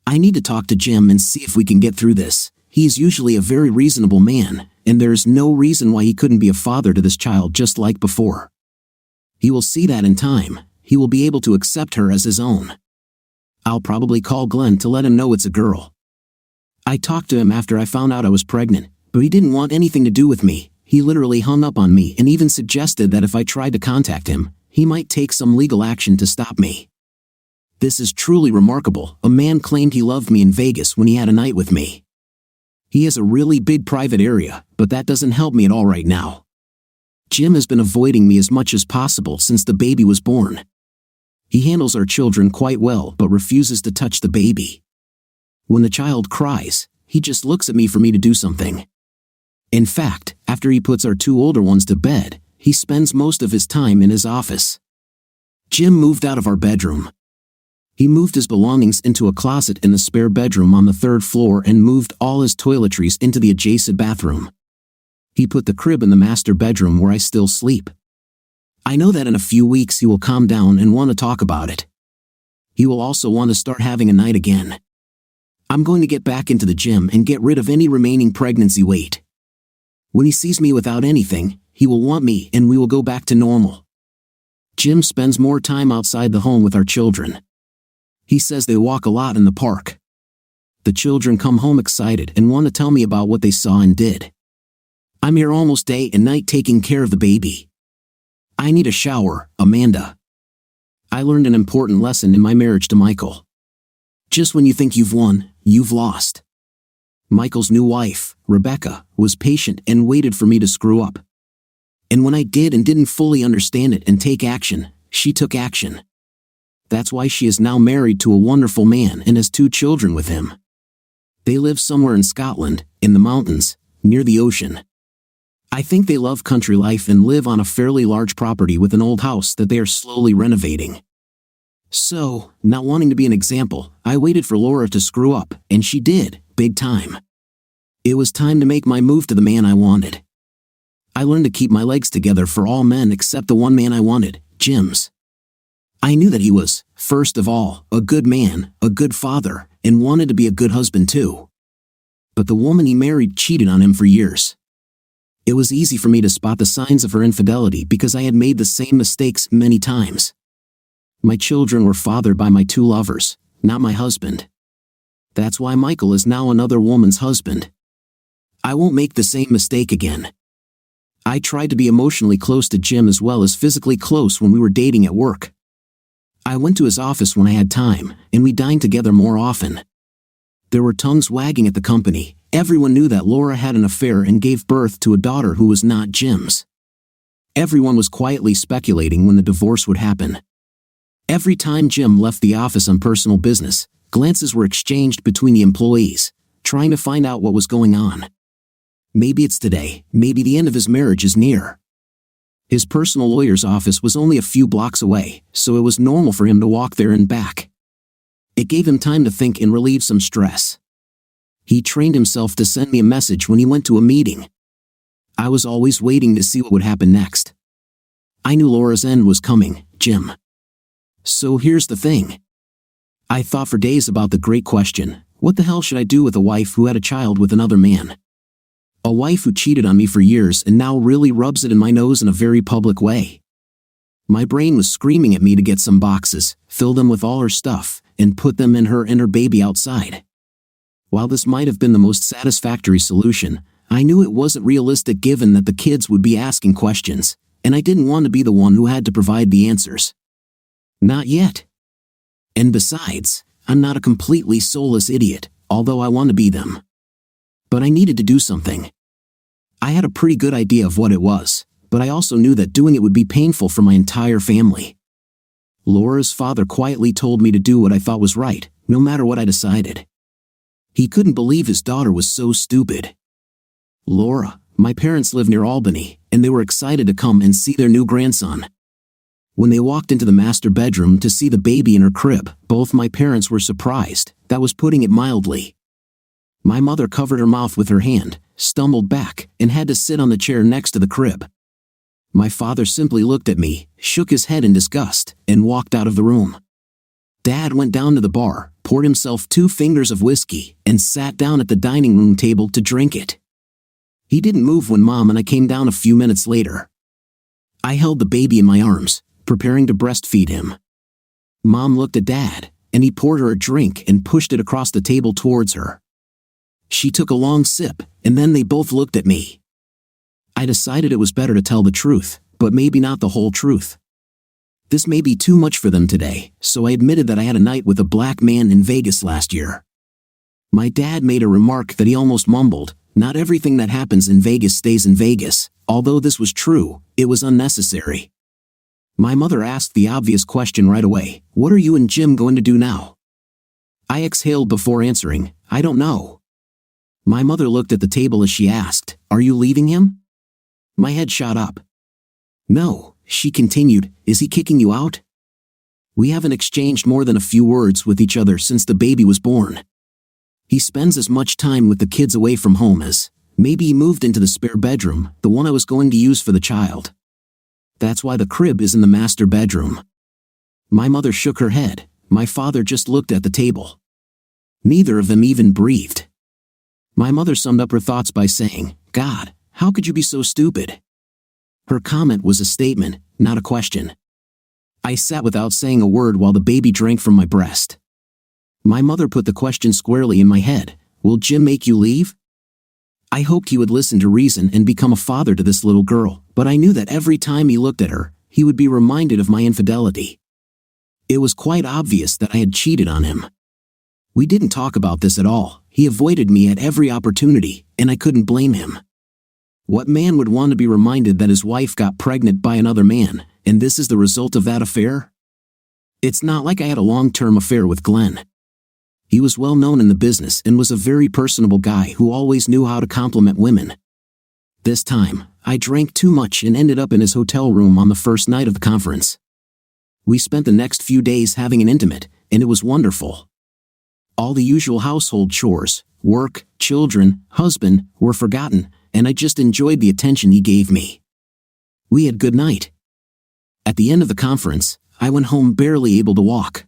I need to talk to Jim and see if we can get through this. He is usually a very reasonable man, and there is no reason why he couldn't be a father to this child just like before. He will see that in time. He will be able to accept her as his own. I'll probably call Glenn to let him know it's a girl. I talked to him after I found out I was pregnant, but he didn't want anything to do with me. He literally hung up on me and even suggested that if I tried to contact him, he might take some legal action to stop me. This is truly remarkable. A man claimed he loved me in Vegas when he had a night with me. He has a really big private area, but that doesn't help me at all right now. Jim has been avoiding me as much as possible since the baby was born. He handles our children quite well but refuses to touch the baby. When the child cries, he just looks at me for me to do something. In fact, after he puts our 2 older ones to bed, he spends most of his time in his office. Jim moved out of our bedroom. He moved his belongings into a closet in the spare bedroom on the 3rd floor and moved all his toiletries into the adjacent bathroom. He put the crib in the master bedroom where I still sleep. I know that in a few weeks he will calm down and want to talk about it. He will also want to start having a night again. I'm going to get back into the gym and get rid of any remaining pregnancy weight. When he sees me without anything, he will want me and we will go back to normal. Jim spends more time outside the home with our children. He says they walk a lot in the park. The children come home excited and want to tell me about what they saw and did. I'm here almost day and night taking care of the baby. I need a shower, Amanda. I learned an important lesson in my marriage to Michael. Just when you think you've won, you've lost. Michael's new wife, Rebecca, was patient and waited for me to screw up. And when I did and didn't fully understand it and take action, she took action. That's why she is now married to a wonderful man and has 2 children with him. They live somewhere in Scotland, in the mountains, near the ocean. I think they love country life and live on a fairly large property with an old house that they are slowly renovating. So, not wanting to be an example, I waited for Laura to screw up, and she did, big time. It was time to make my move to the man I wanted. I learned to keep my legs together for all men except the one man I wanted, Jim's. I knew that he was, first of all, a good man, a good father, and wanted to be a good husband too. But the woman he married cheated on him for years. It was easy for me to spot the signs of her infidelity because I had made the same mistakes many times. My children were fathered by my 2 lovers, not my husband. That's why Michael is now another woman's husband. I won't make the same mistake again. I tried to be emotionally close to Jim as well as physically close when we were dating at work. I went to his office when I had time, and we dined together more often. There were tongues wagging at the company. Everyone knew that Laura had an affair and gave birth to a daughter who was not Jim's. Everyone was quietly speculating when the divorce would happen. Every time Jim left the office on personal business, glances were exchanged between the employees, trying to find out what was going on. Maybe it's today, maybe the end of his marriage is near. His personal lawyer's office was only a few blocks away, so it was normal for him to walk there and back. It gave him time to think and relieve some stress. He trained himself to send me a message when he went to a meeting. I was always waiting to see what would happen next. I knew Laura's end was coming, Jim. So here's the thing. I thought for days about the great question, what the hell should I do with a wife who had a child with another man? A wife who cheated on me for years and now really rubs it in my nose in a very public way. My brain was screaming at me to get some boxes, fill them with all her stuff, and put them in her and her baby outside. While this might have been the most satisfactory solution, I knew it wasn't realistic given that the kids would be asking questions, and I didn't want to be the one who had to provide the answers. Not yet. And besides, I'm not a completely soulless idiot, although I want to be them. But I needed to do something. I had a pretty good idea of what it was, but I also knew that doing it would be painful for my entire family. Laura's father quietly told me to do what I thought was right, no matter what I decided. He couldn't believe his daughter was so stupid. Laura, my parents live near Albany, and they were excited to come and see their new grandson. When they walked into the master bedroom to see the baby in her crib, both my parents were surprised. That was putting it mildly. My mother covered her mouth with her hand, stumbled back, and had to sit on the chair next to the crib. My father simply looked at me, shook his head in disgust, and walked out of the room. Dad went down to the bar, poured himself 2 fingers of whiskey, and sat down at the dining room table to drink it. He didn't move when Mom and I came down a few minutes later. I held the baby in my arms, preparing to breastfeed him. Mom looked at Dad, and he poured her a drink and pushed it across the table towards her. She took a long sip, and then they both looked at me. I decided it was better to tell the truth, but maybe not the whole truth. This may be too much for them today, so I admitted that I had a night with a black man in Vegas last year. My dad made a remark that he almost mumbled, "Not everything that happens in Vegas stays in Vegas." Although this was true, it was unnecessary. My mother asked the obvious question right away, "What are you and Jim going to do now?" I exhaled before answering, "I don't know." My mother looked at the table as she asked, "Are you leaving him?" My head shot up. "No," she continued, "is he kicking you out?" "We haven't exchanged more than a few words with each other since the baby was born. He spends as much time with the kids away from home as, maybe he moved into the spare bedroom, the one I was going to use for the child. That's why the crib is in the master bedroom." My mother shook her head. My father just looked at the table. Neither of them even breathed. My mother summed up her thoughts by saying, "God, how could you be so stupid?" Her comment was a statement, not a question. I sat without saying a word while the baby drank from my breast. My mother put the question squarely in my head, "Will Jim make you leave?" I hoped he would listen to reason and become a father to this little girl, but I knew that every time he looked at her, he would be reminded of my infidelity. It was quite obvious that I had cheated on him. We didn't talk about this at all. He avoided me at every opportunity, and I couldn't blame him. What man would want to be reminded that his wife got pregnant by another man, and this is the result of that affair? It's not like I had a long-term affair with Glenn. He was well known in the business and was a very personable guy who always knew how to compliment women. This time, I drank too much and ended up in his hotel room on the first night of the conference. We spent the next few days having an intimate, and it was wonderful. All the usual household chores, work, children, husband, were forgotten, and I just enjoyed the attention he gave me. We had good night. At the end of the conference, I went home barely able to walk.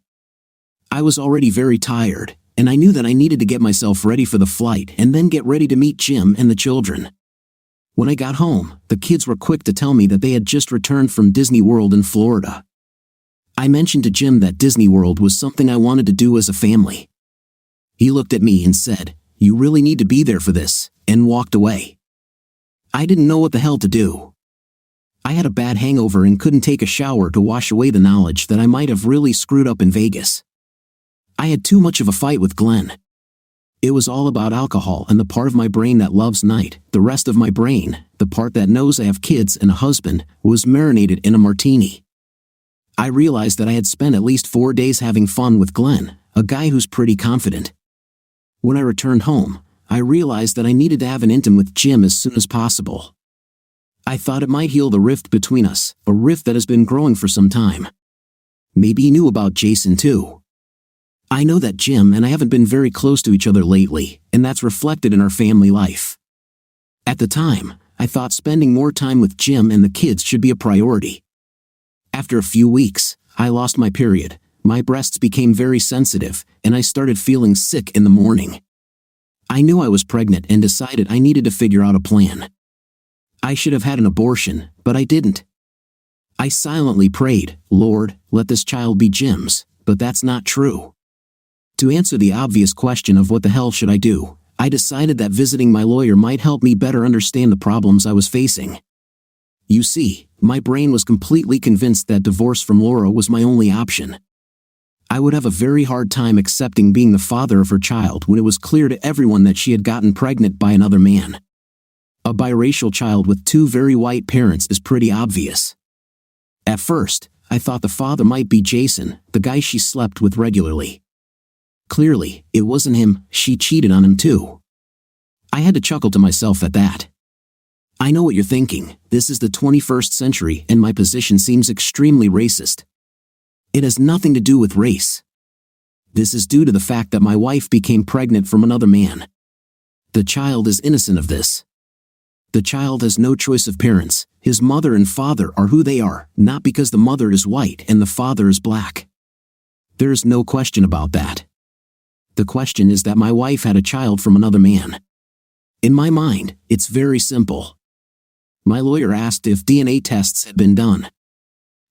I was already very tired, and I knew that I needed to get myself ready for the flight and then get ready to meet Jim and the children. When I got home, the kids were quick to tell me that they had just returned from Disney World in Florida. I mentioned to Jim that Disney World was something I wanted to do as a family. He looked at me and said, "You really need to be there for this," and walked away. I didn't know what the hell to do. I had a bad hangover and couldn't take a shower to wash away the knowledge that I might have really screwed up in Vegas. I had too much of a fight with Glenn. It was all about alcohol and the part of my brain that loves night. The rest of my brain, the part that knows I have kids and a husband, was marinated in a martini. I realized that I had spent at least 4 days having fun with Glenn, a guy who's pretty confident. When I returned home, I realized that I needed to have an intimate with Jim as soon as possible. I thought it might heal the rift between us, a rift that has been growing for some time. Maybe he knew about Jason too. I know that Jim and I haven't been very close to each other lately, and that's reflected in our family life. At the time, I thought spending more time with Jim and the kids should be a priority. After a few weeks, I lost my period, my breasts became very sensitive, and I started feeling sick in the morning. I knew I was pregnant and decided I needed to figure out a plan. I should have had an abortion, but I didn't. I silently prayed, "Lord, let this child be Jim's," but that's not true. To answer the obvious question of what the hell should I do, I decided that visiting my lawyer might help me better understand the problems I was facing. You see, my brain was completely convinced that divorce from Laura was my only option. I would have a very hard time accepting being the father of her child when it was clear to everyone that she had gotten pregnant by another man. A biracial child with 2 very white parents is pretty obvious. At first, I thought the father might be Jason, the guy she slept with regularly. Clearly, it wasn't him, she cheated on him too. I had to chuckle to myself at that. I know what you're thinking, this is the 21st century and my position seems extremely racist. It has nothing to do with race. This is due to the fact that my wife became pregnant from another man. The child is innocent of this. The child has no choice of parents, his mother and father are who they are, not because the mother is white and the father is black. There is no question about that. The question is that my wife had a child from another man. In my mind, it's very simple. My lawyer asked if DNA tests had been done.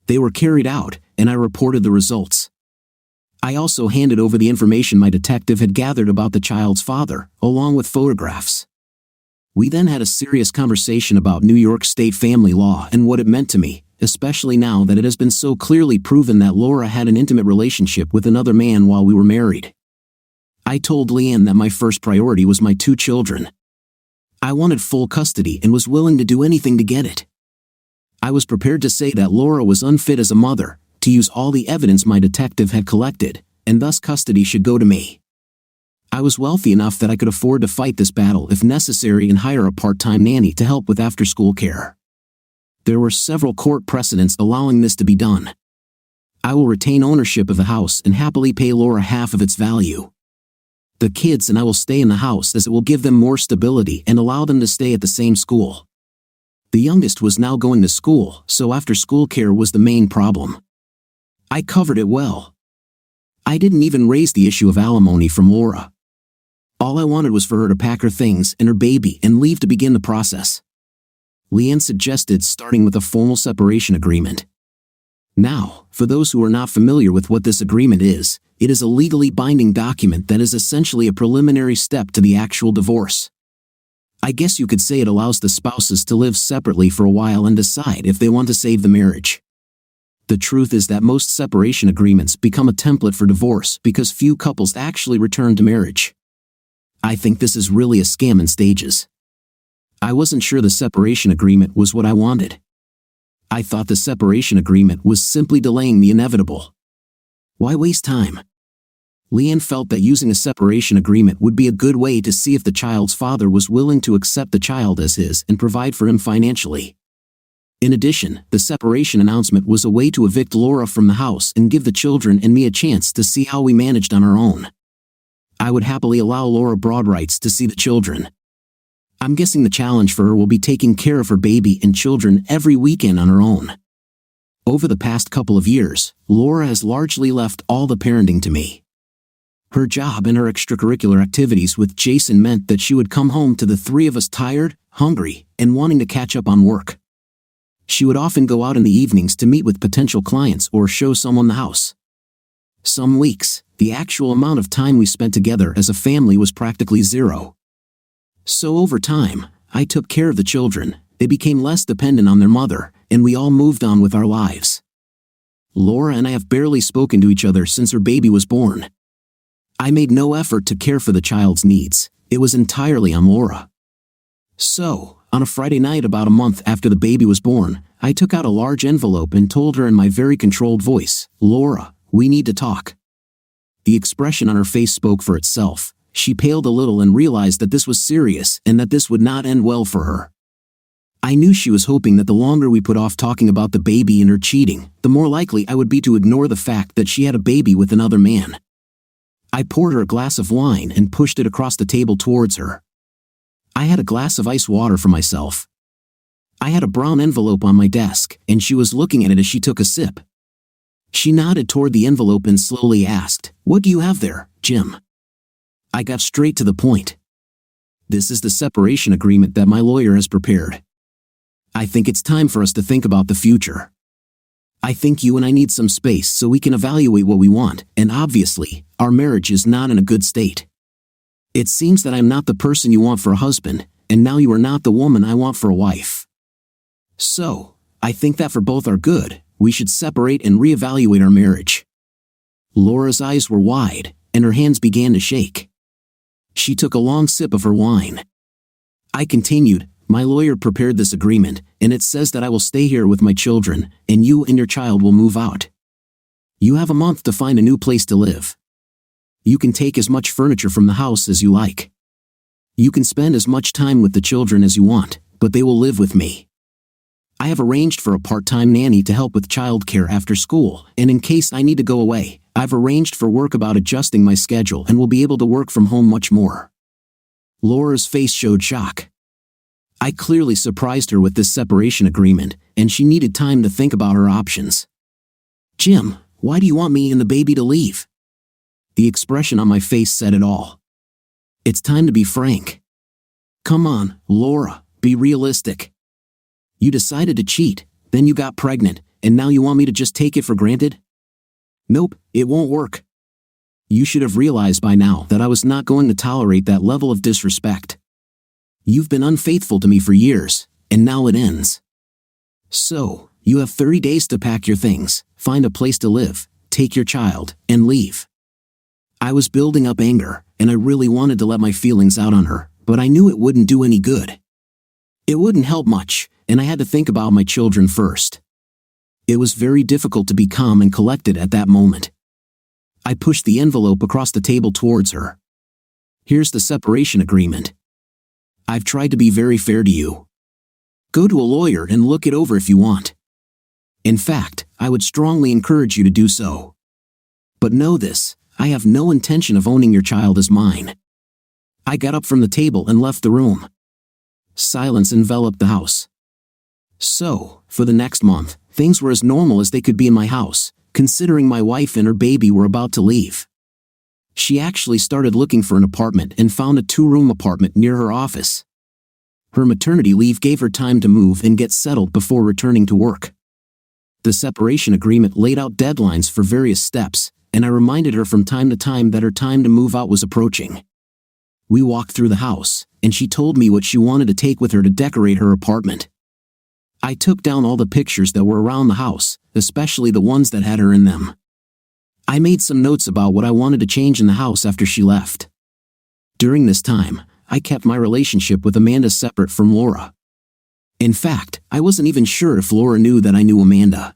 They were carried out, and I reported the results. I also handed over the information my detective had gathered about the child's father, along with photographs. We then had a serious conversation about New York State family law and what it meant to me, especially now that it has been so clearly proven that Laura had an intimate relationship with another man while we were married. I told Leanne that my first priority was my 2 children. I wanted full custody and was willing to do anything to get it. I was prepared to say that Laura was unfit as a mother, to use all the evidence my detective had collected, and thus custody should go to me. I was wealthy enough that I could afford to fight this battle if necessary and hire a part-time nanny to help with after-school care. There were several court precedents allowing this to be done. I will retain ownership of the house and happily pay Laura half of its value. The kids and I will stay in the house as it will give them more stability and allow them to stay at the same school. The youngest was now going to school, so after-school care was the main problem. I covered it well. I didn't even raise the issue of alimony from Laura. All I wanted was for her to pack her things and her baby and leave to begin the process. Leanne suggested starting with a formal separation agreement. Now, for those who are not familiar with what this agreement is, it is a legally binding document that is essentially a preliminary step to the actual divorce. I guess you could say it allows the spouses to live separately for a while and decide if they want to save the marriage. The truth is that most separation agreements become a template for divorce because few couples actually return to marriage. I think this is really a scam in stages. I wasn't sure the separation agreement was what I wanted. I thought the separation agreement was simply delaying the inevitable. Why waste time? Leanne felt that using a separation agreement would be a good way to see if the child's father was willing to accept the child as his and provide for him financially. In addition, the separation announcement was a way to evict Laura from the house and give the children and me a chance to see how we managed on our own. I would happily allow Laura broad rights to see the children. I'm guessing the challenge for her will be taking care of her baby and children every weekend on her own. Over the past couple of years, Laura has largely left all the parenting to me. Her job and her extracurricular activities with Jason meant that she would come home to the 3 of us tired, hungry, and wanting to catch up on work. She would often go out in the evenings to meet with potential clients or show someone the house. Some weeks, the actual amount of time we spent together as a family was practically zero. So over time, I took care of the children, they became less dependent on their mother, and we all moved on with our lives. Laura and I have barely spoken to each other since her baby was born. I made no effort to care for the child's needs. It was entirely on Laura. So, on a Friday night about a month after the baby was born, I took out a large envelope and told her in my very controlled voice, "Laura, we need to talk." The expression on her face spoke for itself. She paled a little and realized that this was serious and that this would not end well for her. I knew she was hoping that the longer we put off talking about the baby and her cheating, the more likely I would be to ignore the fact that she had a baby with another man. I poured her a glass of wine and pushed it across the table towards her. I had a glass of ice water for myself. I had a brown envelope on my desk, and she was looking at it as she took a sip. She nodded toward the envelope and slowly asked, "What do you have there, Jim?" I got straight to the point. "This is the separation agreement that my lawyer has prepared. I think it's time for us to think about the future. I think you and I need some space so we can evaluate what we want, and obviously, our marriage is not in a good state. It seems that I'm not the person you want for a husband, and now you are not the woman I want for a wife. So, I think that for both our good, we should separate and reevaluate our marriage." Laura's eyes were wide, and her hands began to shake. She took a long sip of her wine. I continued, "My lawyer prepared this agreement, and it says that I will stay here with my children, and you and your child will move out. You have a month to find a new place to live. You can take as much furniture from the house as you like. You can spend as much time with the children as you want, but they will live with me. I have arranged for a part-time nanny to help with childcare after school, and in case I need to go away, I've arranged for work about adjusting my schedule and will be able to work from home much more." Laura's face showed shock. I clearly surprised her with this separation agreement, and she needed time to think about her options. "Jim, why do you want me and the baby to leave?" The expression on my face said it all. "It's time to be frank. Come on, Laura, be realistic. You decided to cheat, then you got pregnant, and now you want me to just take it for granted? Nope, it won't work. You should have realized by now that I was not going to tolerate that level of disrespect. You've been unfaithful to me for years, and now it ends. So, you have 30 days to pack your things, find a place to live, take your child, and leave." I was building up anger, and I really wanted to let my feelings out on her, but I knew it wouldn't do any good. It wouldn't help much, and I had to think about my children first. It was very difficult to be calm and collected at that moment. I pushed the envelope across the table towards her. "Here's the separation agreement. I've tried to be very fair to you. Go to a lawyer and look it over if you want. In fact, I would strongly encourage you to do so. But know this, I have no intention of owning your child as mine." I got up from the table and left the room. Silence enveloped the house. So, for the next month, things were as normal as they could be in my house, considering my wife and her baby were about to leave. She actually started looking for an apartment and found a 2-room apartment near her office. Her maternity leave gave her time to move and get settled before returning to work. The separation agreement laid out deadlines for various steps, and I reminded her from time to time that her time to move out was approaching. We walked through the house, and she told me what she wanted to take with her to decorate her apartment. I took down all the pictures that were around the house, especially the ones that had her in them. I made some notes about what I wanted to change in the house after she left. During this time, I kept my relationship with Amanda separate from Laura. In fact, I wasn't even sure if Laura knew that I knew Amanda.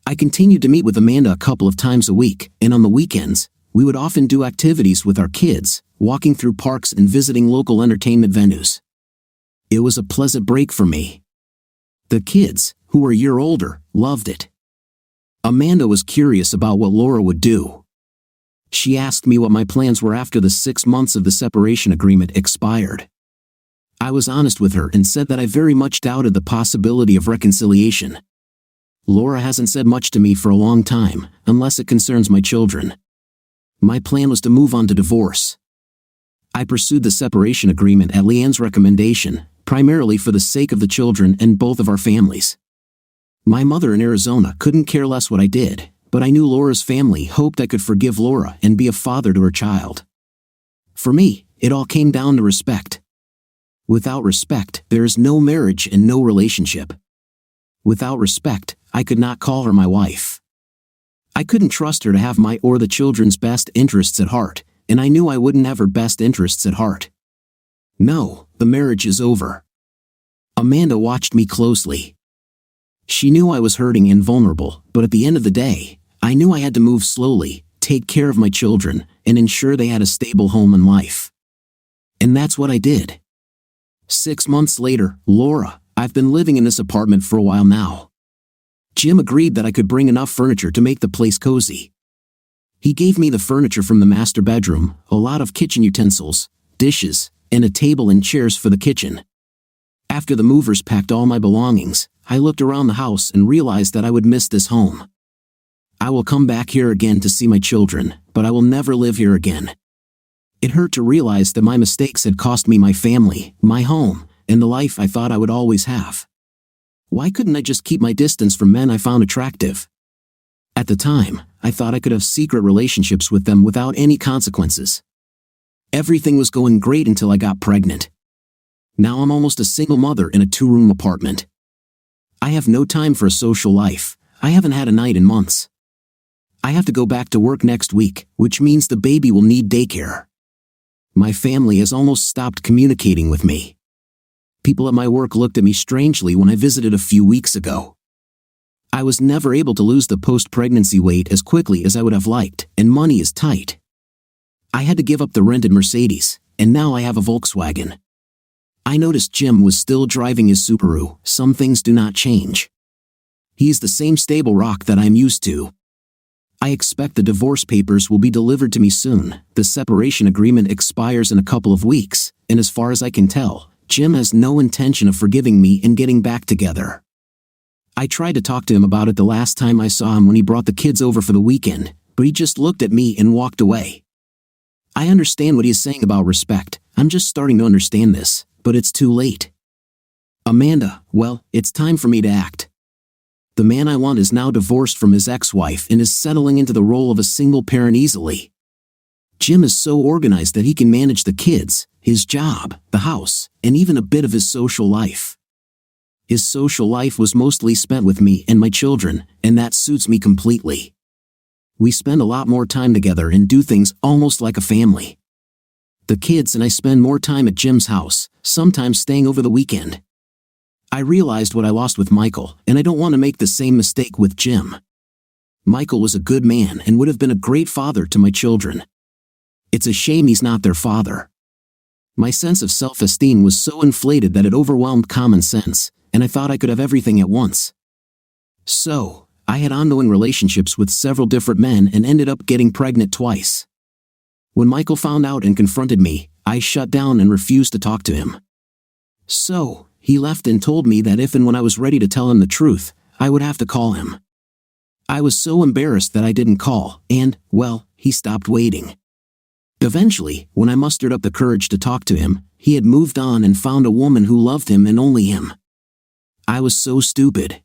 I continued to meet with Amanda a couple of times a week, and on the weekends, we would often do activities with our kids, walking through parks and visiting local entertainment venues. It was a pleasant break for me. The kids, who were a year older, loved it. Amanda was curious about what Laura would do. She asked me what my plans were after the 6 months of the separation agreement expired. I was honest with her and said that I very much doubted the possibility of reconciliation. Laura hasn't said much to me for a long time, unless it concerns my children. My plan was to move on to divorce. I pursued the separation agreement at Leanne's recommendation, primarily for the sake of the children and both of our families. My mother in Arizona couldn't care less what I did, but I knew Laura's family hoped I could forgive Laura and be a father to her child. For me, it all came down to respect. Without respect, there is no marriage and no relationship. Without respect, I could not call her my wife. I couldn't trust her to have my or the children's best interests at heart, and I knew I wouldn't have her best interests at heart. No, the marriage is over. Amanda watched me closely. She knew I was hurting and vulnerable, but at the end of the day, I knew I had to move slowly, take care of my children, and ensure they had a stable home and life. And that's what I did. 6 months later, Laura, I've been living in this apartment for a while now. Jim agreed that I could bring enough furniture to make the place cozy. He gave me the furniture from the master bedroom, a lot of kitchen utensils, dishes, and a table and chairs for the kitchen. After the movers packed all my belongings, I looked around the house and realized that I would miss this home. I will come back here again to see my children, but I will never live here again. It hurt to realize that my mistakes had cost me my family, my home, and the life I thought I would always have. Why couldn't I just keep my distance from men I found attractive? At the time, I thought I could have secret relationships with them without any consequences. Everything was going great until I got pregnant. Now I'm almost a single mother in a 2-room apartment. I have no time for a social life. I haven't had a night in months. I have to go back to work next week, which means the baby will need daycare. My family has almost stopped communicating with me. People at my work looked at me strangely when I visited a few weeks ago. I was never able to lose the post-pregnancy weight as quickly as I would have liked, and money is tight. I had to give up the rented Mercedes, and now I have a Volkswagen. I noticed Jim was still driving his Subaru. Some things do not change. He is the same stable rock that I am used to. I expect the divorce papers will be delivered to me soon. The separation agreement expires in a couple of weeks, and as far as I can tell, Jim has no intention of forgiving me and getting back together. I tried to talk to him about it the last time I saw him when he brought the kids over for the weekend, but he just looked at me and walked away. I understand what he is saying about respect. I'm just starting to understand this, but it's too late. Amanda, well, it's time for me to act. The man I want is now divorced from his ex-wife and is settling into the role of a single parent easily. Jim is so organized that he can manage the kids, his job, the house, and even a bit of his social life. His social life was mostly spent with me and my children, and that suits me completely. We spend a lot more time together and do things almost like a family. The kids and I spend more time at Jim's house, sometimes staying over the weekend. I realized what I lost with Michael, and I don't want to make the same mistake with Jim. Michael was a good man and would have been a great father to my children. It's a shame he's not their father. My sense of self-esteem was so inflated that it overwhelmed common sense, and I thought I could have everything at once. So, I had ongoing relationships with several different men and ended up getting pregnant twice. When Michael found out and confronted me, I shut down and refused to talk to him. So, he left and told me that if and when I was ready to tell him the truth, I would have to call him. I was so embarrassed that I didn't call, and, well, he stopped waiting. Eventually, when I mustered up the courage to talk to him, he had moved on and found a woman who loved him and only him. I was so stupid.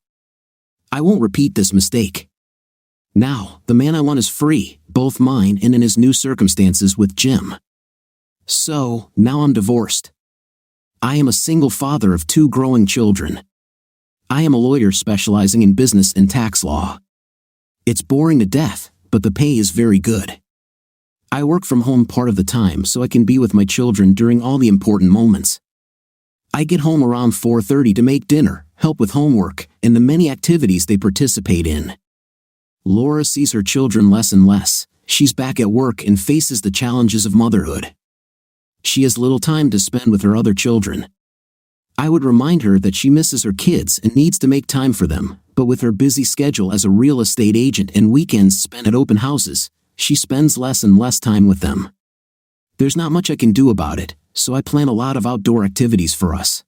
I won't repeat this mistake. Now, the man I want is free, both mine and in his new circumstances with Jim. So, now I'm divorced. I am a single father of 2 growing children. I am a lawyer specializing in business and tax law. It's boring to death, but the pay is very good. I work from home part of the time so I can be with my children during all the important moments. I get home around 4:30 to make dinner, help with homework, and the many activities they participate in. Laura sees her children less and less. She's back at work and faces the challenges of motherhood. She has little time to spend with her other children. I would remind her that she misses her kids and needs to make time for them, but with her busy schedule as a real estate agent and weekends spent at open houses, she spends less and less time with them. There's not much I can do about it, so I plan a lot of outdoor activities for us.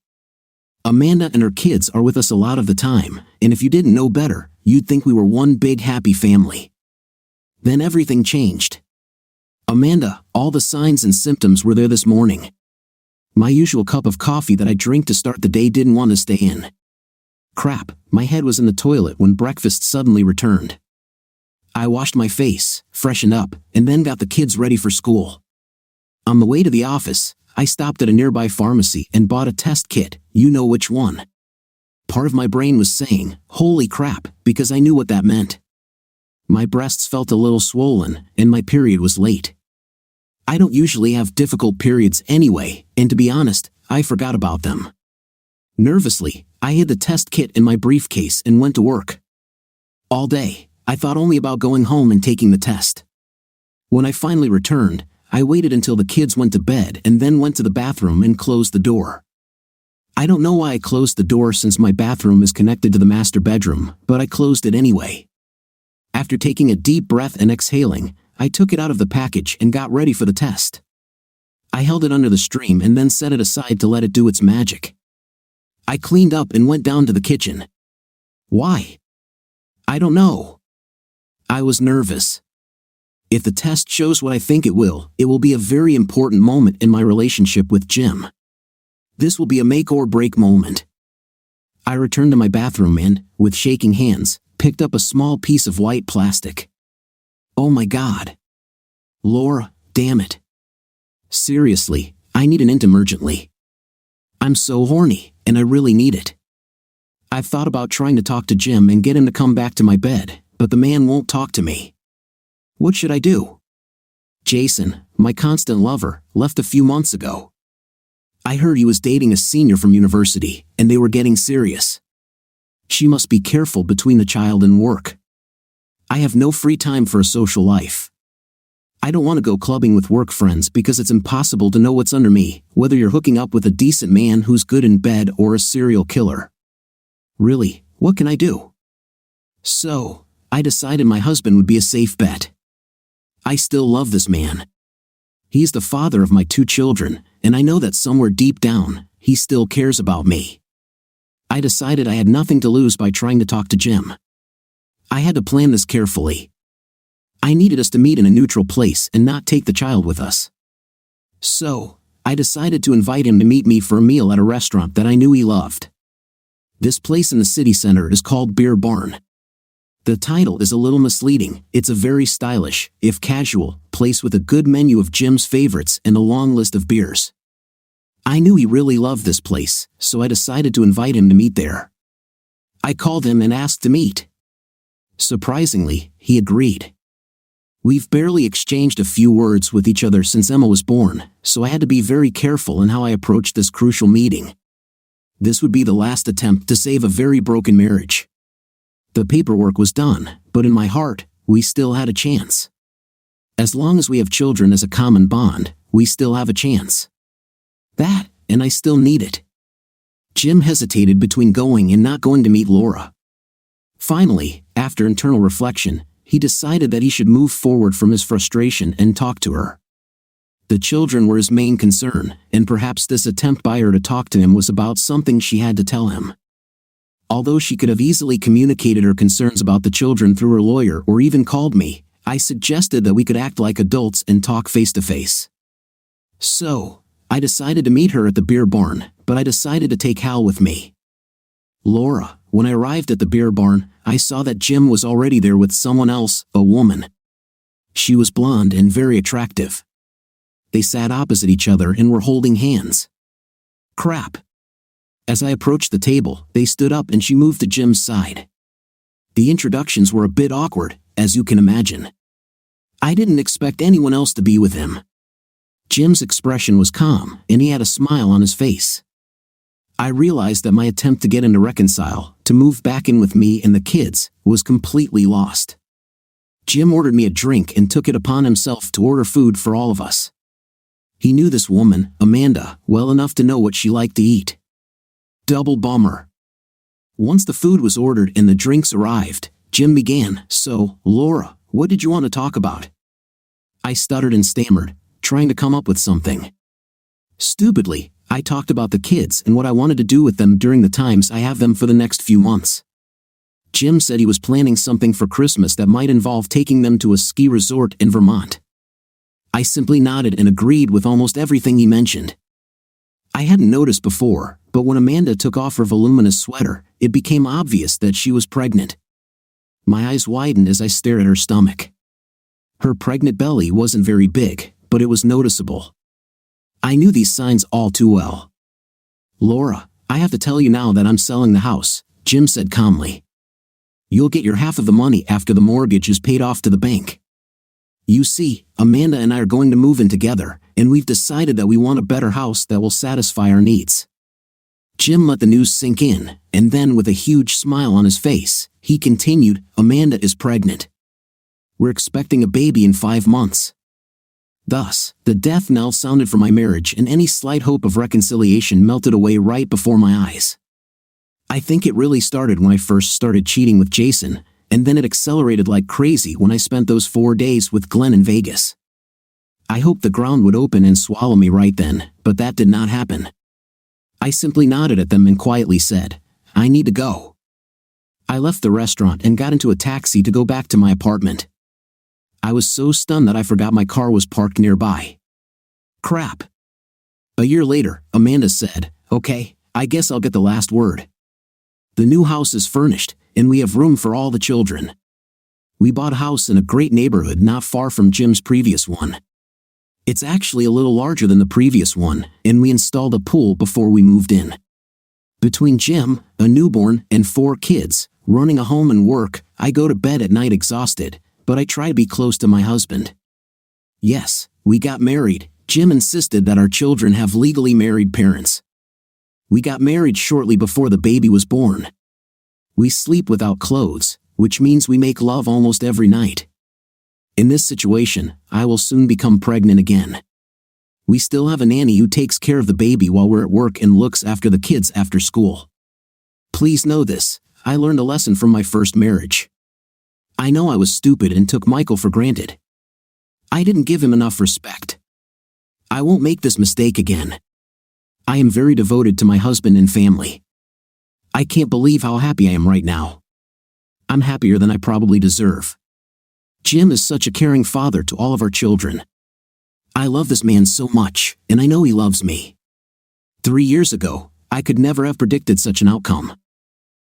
Amanda and her kids are with us a lot of the time, and if you didn't know better, you'd think we were one big happy family. Then everything changed. Amanda, all the signs and symptoms were there this morning. My usual cup of coffee that I drink to start the day didn't want to stay in. Crap, my head was in the toilet when breakfast suddenly returned. I washed my face, freshened up, and then got the kids ready for school. On the way to the office, I stopped at a nearby pharmacy and bought a test kit, you know which one. Part of my brain was saying, holy crap, because I knew what that meant. My breasts felt a little swollen, and my period was late. I don't usually have difficult periods anyway, and to be honest, I forgot about them. Nervously, I hid the test kit in my briefcase and went to work. All day, I thought only about going home and taking the test. When I finally returned, I waited until the kids went to bed and then went to the bathroom and closed the door. I don't know why I closed the door since my bathroom is connected to the master bedroom, but I closed it anyway. After taking a deep breath and exhaling, I took it out of the package and got ready for the test. I held it under the stream and then set it aside to let it do its magic. I cleaned up and went down to the kitchen. Why? I don't know. I was nervous. If the test shows what I think it will be a very important moment in my relationship with Jim. This will be a make or break moment. I returned to my bathroom and, with shaking hands, picked up a small piece of white plastic. Oh my God. Laura, damn it. Seriously, I need an intim urgently. I'm so horny, and I really need it. I've thought about trying to talk to Jim and get him to come back to my bed, but the man won't talk to me. What should I do? Jason, my constant lover, left a few months ago. I heard he was dating a senior from university, and they were getting serious. She must be careful between the child and work. I have no free time for a social life. I don't want to go clubbing with work friends because it's impossible to know what's under me, whether you're hooking up with a decent man who's good in bed or a serial killer. Really, what can I do? So, I decided my husband would be a safe bet. I still love this man. He's the father of my 2 children, and I know that somewhere deep down, he still cares about me. I decided I had nothing to lose by trying to talk to Jim. I had to plan this carefully. I needed us to meet in a neutral place and not take the child with us. So, I decided to invite him to meet me for a meal at a restaurant that I knew he loved. This place in the city center is called Beer Barn. The title is a little misleading. It's a very stylish, if casual, place with a good menu of Jim's favorites and a long list of beers. I knew he really loved this place, so I decided to invite him to meet there. I called him and asked to meet. Surprisingly, he agreed. We've barely exchanged a few words with each other since Emma was born, so I had to be very careful in how I approached this crucial meeting. This would be the last attempt to save a very broken marriage. The paperwork was done, but in my heart, we still had a chance. As long as we have children as a common bond, we still have a chance. That, and I still need it. Jim hesitated between going and not going to meet Laura. Finally, after internal reflection, he decided that he should move forward from his frustration and talk to her. The children were his main concern, and perhaps this attempt by her to talk to him was about something she had to tell him. Although she could have easily communicated her concerns about the children through her lawyer or even called me, I suggested that we could act like adults and talk face to face. So, I decided to meet her at the Beer Barn, but I decided to take Hal with me. Laura, when I arrived at the Beer Barn, I saw that Jim was already there with someone else, a woman. She was blonde and very attractive. They sat opposite each other and were holding hands. Crap. As I approached the table, they stood up and she moved to Jim's side. The introductions were a bit awkward, as you can imagine. I didn't expect anyone else to be with him. Jim's expression was calm, and he had a smile on his face. I realized that my attempt to get him to reconcile, to move back in with me and the kids, was completely lost. Jim ordered me a drink and took it upon himself to order food for all of us. He knew this woman, Amanda, well enough to know what she liked to eat. Double bummer. Once the food was ordered and the drinks arrived, Jim began, "So, Laura, what did you want to talk about?" I stuttered and stammered, trying to come up with something. Stupidly, I talked about the kids and what I wanted to do with them during the times I have them for the next few months. Jim said he was planning something for Christmas that might involve taking them to a ski resort in Vermont. I simply nodded and agreed with almost everything he mentioned. I hadn't noticed before, but when Amanda took off her voluminous sweater, it became obvious that she was pregnant. My eyes widened as I stared at her stomach. Her pregnant belly wasn't very big, but it was noticeable. I knew these signs all too well. "Laura, I have to tell you now that I'm selling the house," Jim said calmly. You'll get your half of the money after the mortgage is paid off to the bank. You see, Amanda and I are going to move in together, and we've decided that we want a better house that will satisfy our needs." Jim let the news sink in, and then with a huge smile on his face, he continued, "Amanda is pregnant. We're expecting a baby in 5 months." Thus, the death knell sounded for my marriage, and any slight hope of reconciliation melted away right before my eyes. I think it really started when I first started cheating with Jason, and then it accelerated like crazy when I spent those 4 days with Glenn in Vegas. I hoped the ground would open and swallow me right then, but that did not happen. I simply nodded at them and quietly said, "I need to go." I left the restaurant and got into a taxi to go back to my apartment. I was so stunned that I forgot my car was parked nearby. Crap. A year later, Amanda said, "Okay, I guess I'll get the last word. The new house is furnished, and we have room for all the children. We bought a house in a great neighborhood not far from Jim's previous one. It's actually a little larger than the previous one, and we installed a pool before we moved in. Between Jim, a newborn, and 4 kids, running a home and work, I go to bed at night exhausted, but I try to be close to my husband. Yes, we got married. Jim insisted that our children have legally married parents. We got married shortly before the baby was born. We sleep without clothes, which means we make love almost every night. In this situation, I will soon become pregnant again. We still have a nanny who takes care of the baby while we're at work and looks after the kids after school. Please know this, I learned a lesson from my first marriage. I know I was stupid and took Michael for granted. I didn't give him enough respect. I won't make this mistake again. I am very devoted to my husband and family. I can't believe how happy I am right now. I'm happier than I probably deserve. Jim is such a caring father to all of our children. I love this man so much, and I know he loves me. 3 years ago, I could never have predicted such an outcome.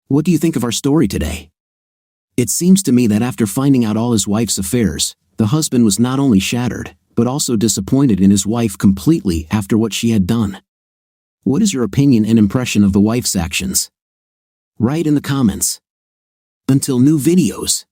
What do you think of our story today? It seems to me that after finding out all his wife's affairs, the husband was not only shattered, but also disappointed in his wife completely after what she had done. What is your opinion and impression of the wife's actions? Write in the comments. Until new videos.